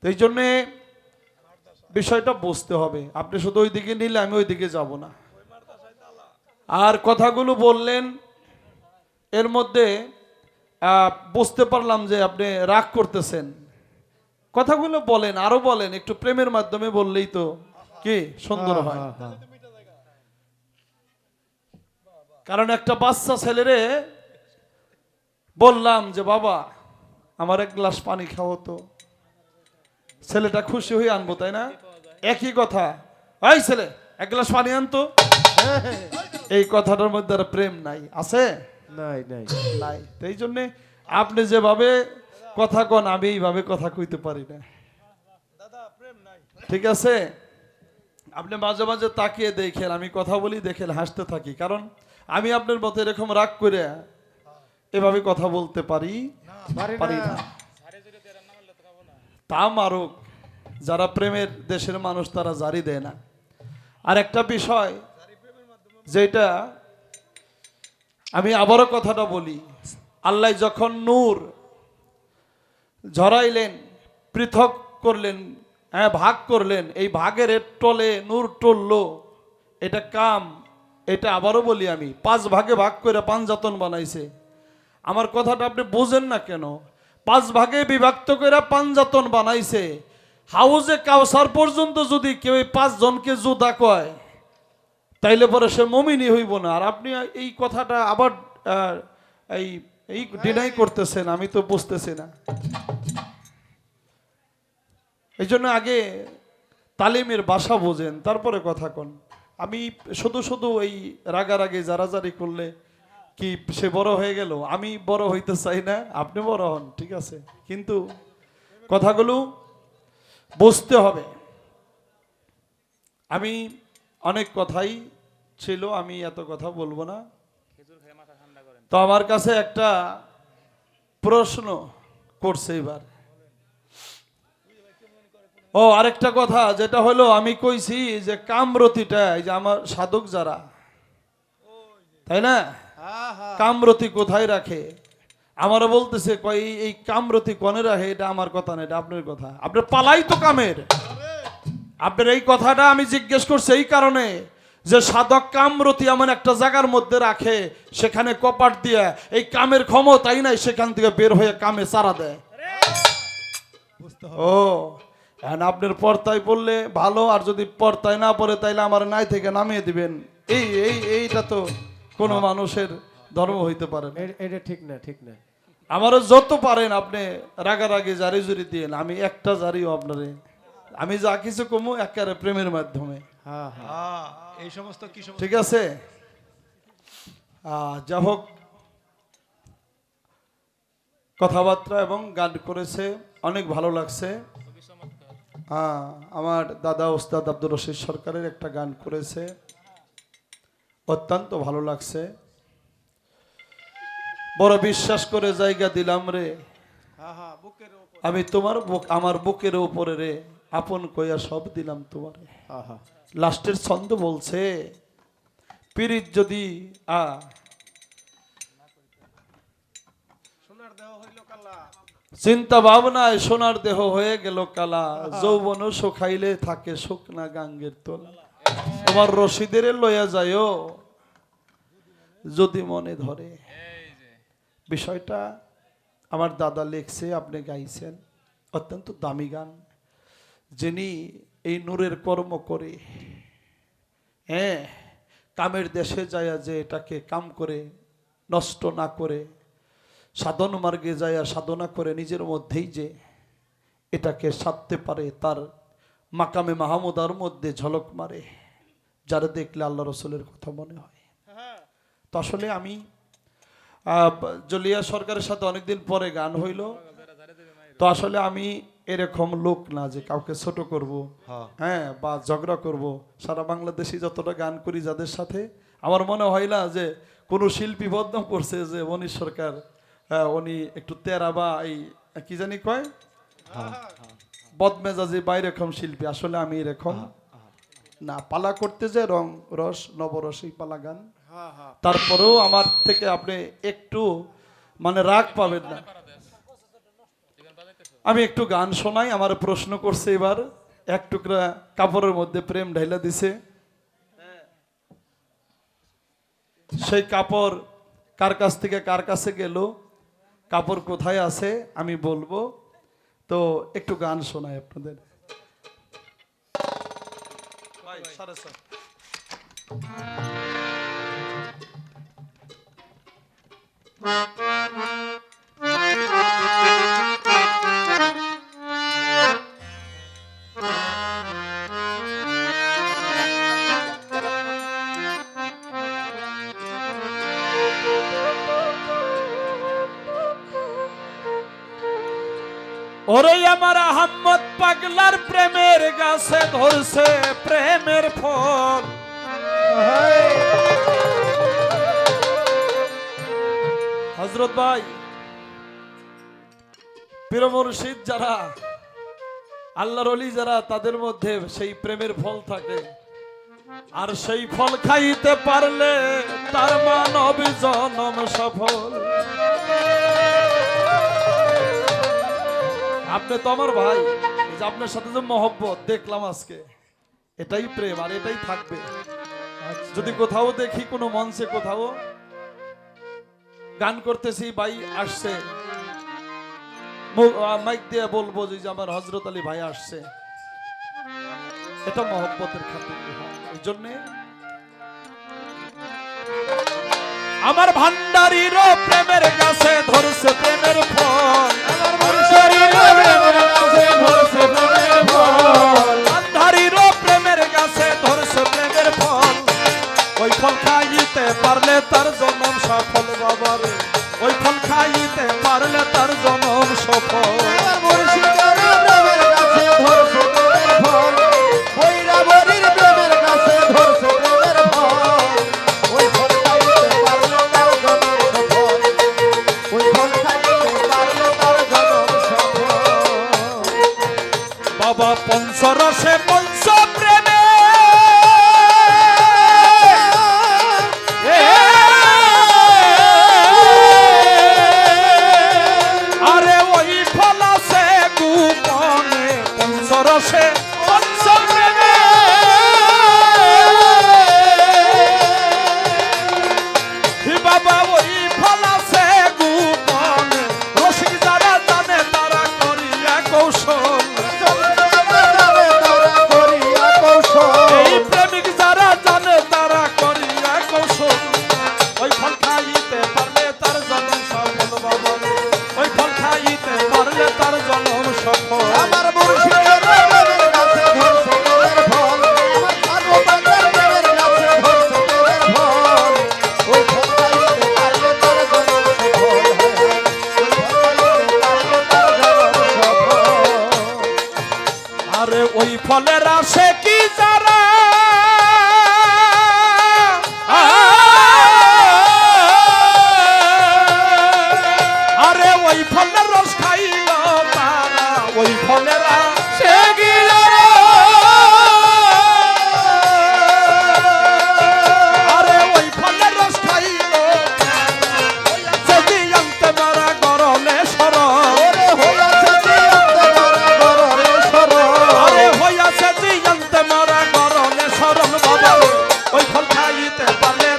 তো এই জন্যে বিষয়টা বুঝতে হবে। আপনি শুধু ওইদিকে নিলে আমি ওইদিকে যাব না। আর কথাগুলো বললেন এর মধ্যে বুঝতে পারলাম যে আপনি রাগ করতেছেন। কথাগুলো বলেন, আরো বলেন, একটু প্রেমের মাধ্যমে বললেই তো কি সুন্দর হয়। কারণ একটা বাচ্চা ছেলেরে বললাম যে বাবা আমার এক গ্লাস পানি খাও তো, ছেলেটা খুশি হয়ে আনবো, তাই না? একই কথা, এই ছেলে এক গ্লাস পানি আনতো, এই কথাটার মধ্যে আর প্রেম নাই, আছে?
নাই নাই
নাই। তো এই জন্যে আপনি যেভাবে কথা কন আমি এইভাবে কথা কইতে পারি না, ঠিক আছে? আপনি মাঝে মাঝে তাকিয়ে দেখেন, আমি কথা বলি দেখেন, হাসতে থাকি। কারণ আমি আপনার মতো এরকম রাগ করে এভাবে কথা বলতে পারি পারি না। তা মারুক, যারা প্রেমের দেশের মানুষ তারা জারি দেয় না। আর একটা বিষয় যেটা আমি আবারও কথাটা বলি, আল্লাহ যখন নূর ঝরাইলেন, পৃথক করলেন, হ্যাঁ ভাগ করলেন, এই ভাগের টলে নূর টললো, এটা কাম। এটা আবারও বলি আমি, 5 ভাগে ভাগ করে পাঞ্জাতন বানাইছে। আমার কথাটা আপনি বোঝেন না কেন? 5 ভাগে বিভক্ত করে পাঞ্জাতন বানাইছে। হাউজে কাউসার পর্যন্ত যদি কেউ 5 জনকে জুদা কয় তাইলে পরে সে মুমিনই হইব না। আর আপনি এই কথাটা আবার এই ডিনাই করতেছেন, আমি তো বুঝতেছি না। এই জন্য আগে তালিমের ভাষা বোঝেন, তারপরে কথা কন। আমি শুধু শুধু এই রাগারাগি জারাজারি করলে কি সে বড় হয়ে গেল? আমি বড় হইতে চাই না, আপনি বড় হন, ঠিক আছে, কিন্তু কথাগুলো বুঝতে হবে। আমি অনেক কথাই ছিল, আমি এত কথা বলবো না। তো আমার কাছে একটা প্রশ্ন করছে এবার। ও আরেকটা কথা যেটা হলো, আমি কইছি যে কামরতিটা, এই যে আমার সাধক যারা, তাই না, কামরতি কোথায় রাখে? আমারও বলতেছে কই এই কামরতি কনে রাখে, এটা আমার কথা না, এটা আপনার কথা। আপনার পালাই তো কামের। আপনার এই কথাটা আমি জিজ্ঞেস করছি এই কারণে যে সাধক কামরতি এমন একটা জায়গার মধ্যে রাখে, সেখানে কপাট দিয়ে এই কামের ক্ষমতাই নাই, সেখান থেকে বের হয়ে কামে চারা দেয়। ও এখন আপনার পর্তায় পড়লে ভালো, আর যদি পর্তায় না পড়ে তাইলে আমার নাই থেকে নামিয়ে দিবেন। এইটা তো কোনো মানুষের ধর্ম হইতে পারে না।
এটা ঠিক না, ঠিক না।
আমারও যত পারেন আপনি রাগারাগি জারি জুরি দিয়েন, আমি একটা জারিও আপনারে, আমি যা কিছু কমু একেবারে প্রেমের মাধ্যমে।
এই সমস্ত কি সমস্ত
ঠিক আছে, যা হোক, কথাবার্তা এবং গান করেছে, অনেক ভালো লাগছে। আমার দাদা ওস্তাদ আব্দুর রশিদ সরকারের একটা গান করেছে, অত্যন্ত ভালো লাগছে। বড় বিশ্বাস করে জায়গা দিলাম রে আমি তোমার বুক, আমার বুকের উপরে রে আপন কইয়া সব দিলাম তোমারে। লাস্টের ছন্দ বলছে, পীড়িত যদি চিন্তা ভাবনায় সোনার দেহ হয়ে গেল কালা, যৌবন শুকাইলে থাকে শুকনা গাঙ্গের তোলা। তোমার রশিদের লইয়া যাইও যদি মনে ধরে। বিষয়টা আমার দাদা লিখছে, আপনি গাইছেন, অত্যন্ত দামি গান। যিনি এই নূরের কর্ম করে, হ্যাঁ, কামের দেশে যায় যে এটাকে কাম করে নষ্ট না করে, সাধন মার্গে যায় সাধনা করে নিজের মধ্যেই যে এটাকে সাধতে পারে, তার মাকামে মাহমুদার মধ্যে ঝলক মারে, যারা দেখলে আল্লাহ রসুলের কথা মনে হয়। তো আসলে আমি জলিয়া সরকারের সাথে অনেকদিন পরে গান হইল, তো আসলে আমি এরকম লোক না যে কাউকে ছোট করব, হ্যাঁ, বা ঝগড়া করব। সারা বাংলাদেশি যতটা গান করি যাদের সাথে, আমার মনে হয় না যে কোনো শিল্পী বদনাম করছে যে মনীষ সরকার উনি একটু তেরা বা এই কি জানি কয় বদমেজাজি বা এরকম শিল্পী। আসলে আমি এরকম না, পালা করতে যে রং রস নবরসই পালা গান, তারপরেও আমার থেকে আপনি একটু মানে রাগ পাবেন না। আমি একটু গান শোনাই। আমার প্রশ্ন করছে এবার, এক টুকরা কাপড়ের মধ্যে প্রেম ঢাইলা দিছে, সেই কাপড় কার কাছ থেকে কার কাছে গেল, কাপড় কোথায় আছে আমি বলবো, তো একটু গান শোনাই আপনাদের। ওরে আমার আহম্মদ পাগলার প্রেমের গাছে ধরছে প্রেমের ফল। হযরত ভাই, পীর মুর্শিদ যারা, আল্লাহর ওলি যারা, তাদের মধ্যে সেই প্রেমের ফল থাকে, আর সেই ফল খাইতে পারলে তার মানব জনম সফল। আপনি তো আমার ভাই, যে আপনার সাথে যে মহব্বত দেখলাম আজকে, এটাই প্রেম আর এটাই থাকবে। যদি কোথাও দেখি কোনো মঞ্চে কোথাও গান করতেছি, ভাই আসছে, মাইক দিয়ে বলবো যে আমার হযরত আলী ভাই আসছে, এটা মহব্বতের খাতির। এই জন্য আমার ভান্ডারির প্রেমের গাছে ধরছে প্রেমের ফল, আমার ভান্ডারির প্রেমের গাছে ধরছে প্রেমের ফল। ওই ফল খাইতে পারলে তার জনম সফল। বাবারে, ওই ফল খাইতে পারলে তার জনম সফল। বাবা পঞ্চরসে পঞ্চ প্রেমে, আরে ওই ফল আছে গোপনে। পঞ্চরসে পঞ্চ প্রেমে, বাবা ওই ফল আছে গোপনে। রসিক যারা জানে তারা করিয়া কৌশল, প্রেমিক যারা জানে তারা করিয়া কৌশল। ওই ফল খাইতে পারলে তার জনম সফল। বাবা, ওই ফল খাইতে পারলে তার জনম সফল। আমার আরে ওই ফলের আসে কি যারা, আরে ওই ফলের রস খাইল তারা, ওই ফলের আসে গিল, আরে ওই ফলের রস খাইল যদি আনতে মারা গরলে সরল। আরে হইয়াছে জিয়ন্তে মারা গরলে সরল। বাবা, ওই ফল খাইতে পারলে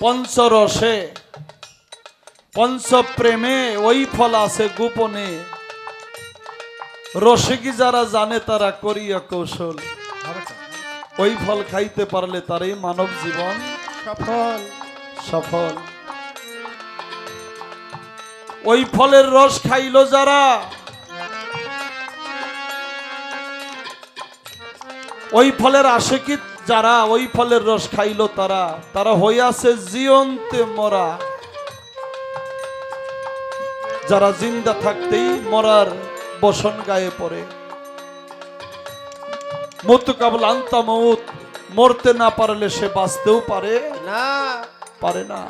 পঞ্চরসে পঞ্চপ্রেমে ওই ফল আছে গোপনে, রসিকি যারা জানে তারা করিয়া কৌশল, ওই ফল খাইতে পারলে তারই মানব জীবন
সফল
সফল। ওই ফলের রস খাইলো যারা, ওই ফলের আশিকি যারা, ওই ফলের রস খাইলো তারা, তারা হইয়াছে জীবন্তে মরা। যারা জিন্দা থাকতেই মরার বসন গায়ে পড়ে, মত কাবল আন্তা মউত, মরতে না পারলে সে বাঁচতেও পারে
না।
পারে না।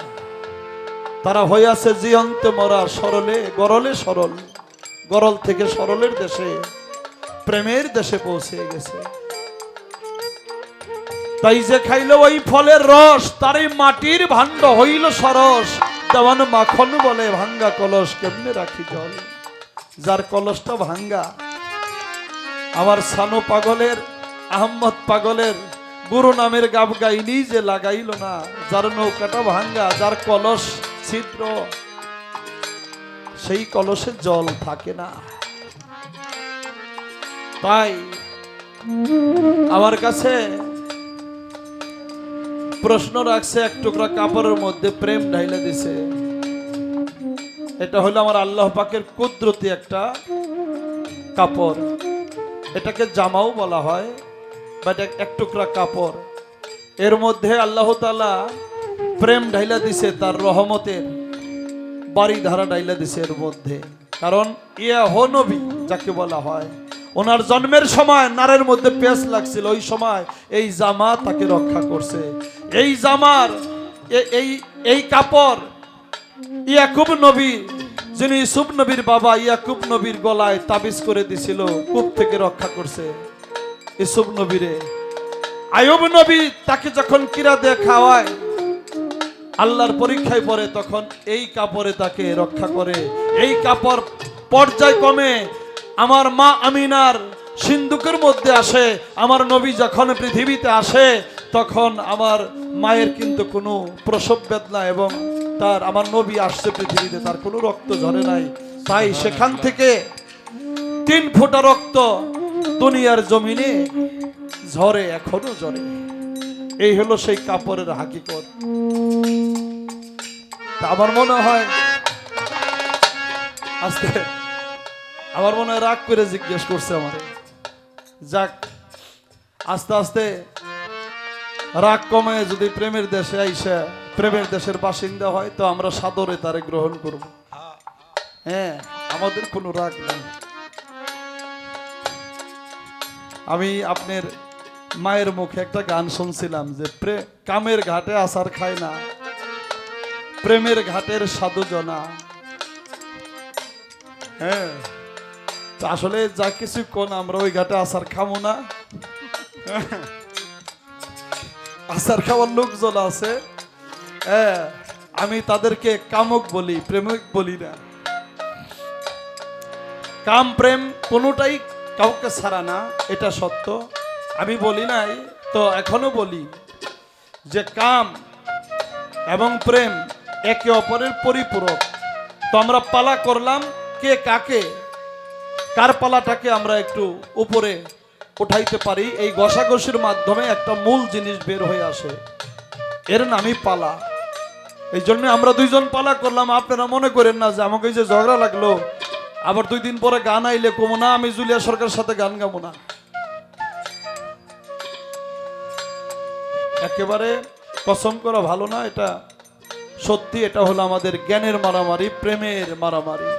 তারা হইয়াছে জীবন্তে মরা, সরলে গরলে সরল, গরল থেকে সরলের দেশে, প্রেমের দেশে পৌঁছে গেছে। তাই যে খাইল ওই ফলের রস, তারই মাটির ভাণ্ড হইল সরস। দেওয়ান মাখন বলে ভাঙ্গা কলস কেমনে রাখি জল। যার কলসটা ভাঙ্গা, আমার সানু পাগলের, আহম্মদ পাগলের গুরু নামের গাব গাইনি যে লাগাইল না। যার নৌকাটা ভাঙ্গা, যার কলস ছিদ্র, সেই কলসে জল থাকে না। তাই আমার কাছে প্রশ্ন রাখছে, এক টুকরা কাপড়ের মধ্যে প্রেম ঢাইলা দিছে। এটা হলো আমার আল্লাহ পাকের কুদরতি একটা কাপড়। এটাকে জামাও বলা হয়, বাট এক টুকরা কাপড়। এর মধ্যে আল্লাহ তাআলা প্রেম ঢাইলা দিছে, তার রহমতের বাড়ি ধারা ঢাইলা দিছে এর মধ্যে। কারণ ইয়া হো নবী যাকে বলা হয়, ওনার জন্মের সময় নারের মধ্যে পেঁচ লাগছিল, ওই সময় এই জামা তাকে রক্ষা করছে। এই জামার এই কাপড় ইয়াকুব নবী, যিনি ইউসুফ নবীর বাবা, ইয়াকুব নবীর গলায় তাবিজ করে দিছিল, কূপ থেকে রক্ষা করছে ইউসুফ নবীরে। আইয়ুব নবী তাকে যখন কিরা দিয়ে খাওয়ায়, আল্লাহর পরীক্ষায় পড়ে, তখন এই কাপড়ে তাকে রক্ষা করে। এই কাপড় পর্যায়ক্রমে আমার মা আমিনার সিন্ধুকের মধ্যে আসে। আমার নবী যখন পৃথিবীতে আসে, তখন আমার মায়ের কিন্তু কোনো প্রসব বেদনা, এবং তার আমার নবী আসছে পৃথিবীতে, তার কোনো রক্ত ঝরে নাই। তাই সেখান থেকে 3 ফোঁটা রক্ত দুনিয়ার জমিনে ঝরে, এখনো ঝরে। এই হলো সেই কাপড়ের হাকিকত। তা আমার মনে হয় আস্তে, আমার মনে হয় রাগ করে জিজ্ঞেস করছে আমারে। যাক, আস্তে আস্তে রাগ কমে যদি প্রেমের দেশে আইসা প্রেমের দেশের বাসিন্দা হয়, তো আমরা সাদরে তারে গ্রহণ করব। হ্যাঁ, আমাদের কোনো রাগ নেই। আমি আপনার মায়ের মুখে একটা গান শুনছিলাম যে কামের ঘাটে আসার খায় না, প্রেমের ঘাটের সাধু জনা। হ্যাঁ, তো আসলে যা কিছু কোন আমরা ওই ঘাটে আসার খামো না। আসার খাওয়ার লোকজন আছে, হ্যাঁ, আমি তাদেরকে কামক বলি, প্রেমিক বলি না। কাম প্রেম কোনোটাই কাউকে ছাড়া না, এটা সত্য। আমি বলি নাই তো, এখনো বলি যে কাম এবং প্রেম একে অপরের পরিপূরক। তো আমরা পালা করলাম, কে কাকে, কার পালাটাকে আমরা একটু উপরে উঠাইতে পারি, এই ঘষাঘষির মাধ্যমে একটা মূল জিনিস বের হয়ে আসে, এর নামই পালা। এই জন্য আমরা 2 জন পালা করলাম। আপনারা মনে করেন না যে আমাকে যে ঝগড়া লাগলো, আবার 2 দিন পরে গান আইলে কমো না আমি জুলিয়া সরকারের সাথে গান গাবো না। একেবারে কসম করা ভালো না, এটা সত্যি। এটা হলো আমাদের জ্ঞানের মারামারি, প্রেমের মারামারি।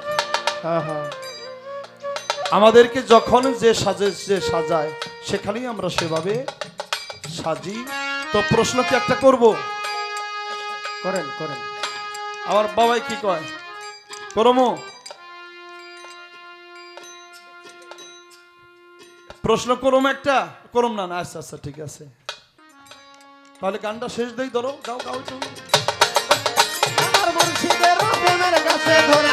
হ্যাঁ হ্যাঁ,
আমাদেরকে যখন যে সাজায় সেখানেই আমরা সেভাবে সাজি। তো প্রশ্ন কি একটা করব?
করেন করেন।
আমার বাবাই কি কয়, করমু? প্রশ্ন করম একটা, করম না? না, আচ্ছা আচ্ছা, ঠিক আছে। তাহলে গানটা শেষ দেই, ধরো, গাও গাও একটু।
আমার মুর্শিদের প্রেমের কাছে ধরে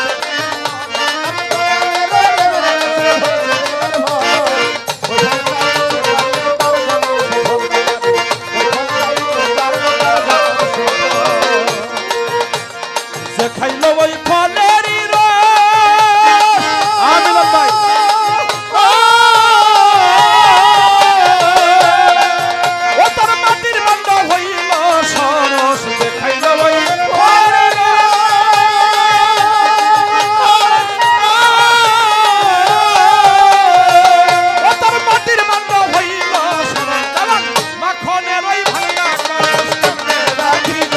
ফলেরই রস
মিলন ভাই
ও তার মাটির বান্ধ হইল সরস দেখাইল ওই ফলের ও তার মাটির বান্ধ হইল সরস যেমন মাখনের ওই ভাঙা কলস কেমনে রাখিল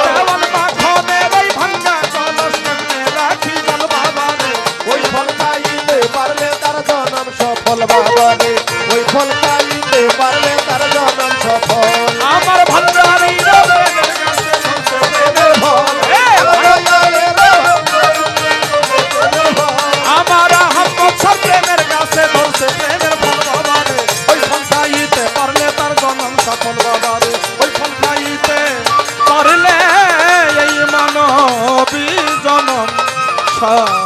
যেমন মাখনের ওই ভাঙা কলস কেমনে রাখিল বাবা রে
ওই ফল খাইতে পারলে তার জনম সফল বাবা রে ওই ফল খাইতে পারলে তার জনম সফল
আমার ভান্ডারী রবের কাছে
প্রেমের ফল
আমার আহম্মদ শাহ প্রেমের কাছে ধরছে প্রেমের ফল বাবা রে ওই ফল খাইতে পারলে তার জনম সফল বাবা রে ওই ফল খাইতে পারলে এই মানবী জনম সফল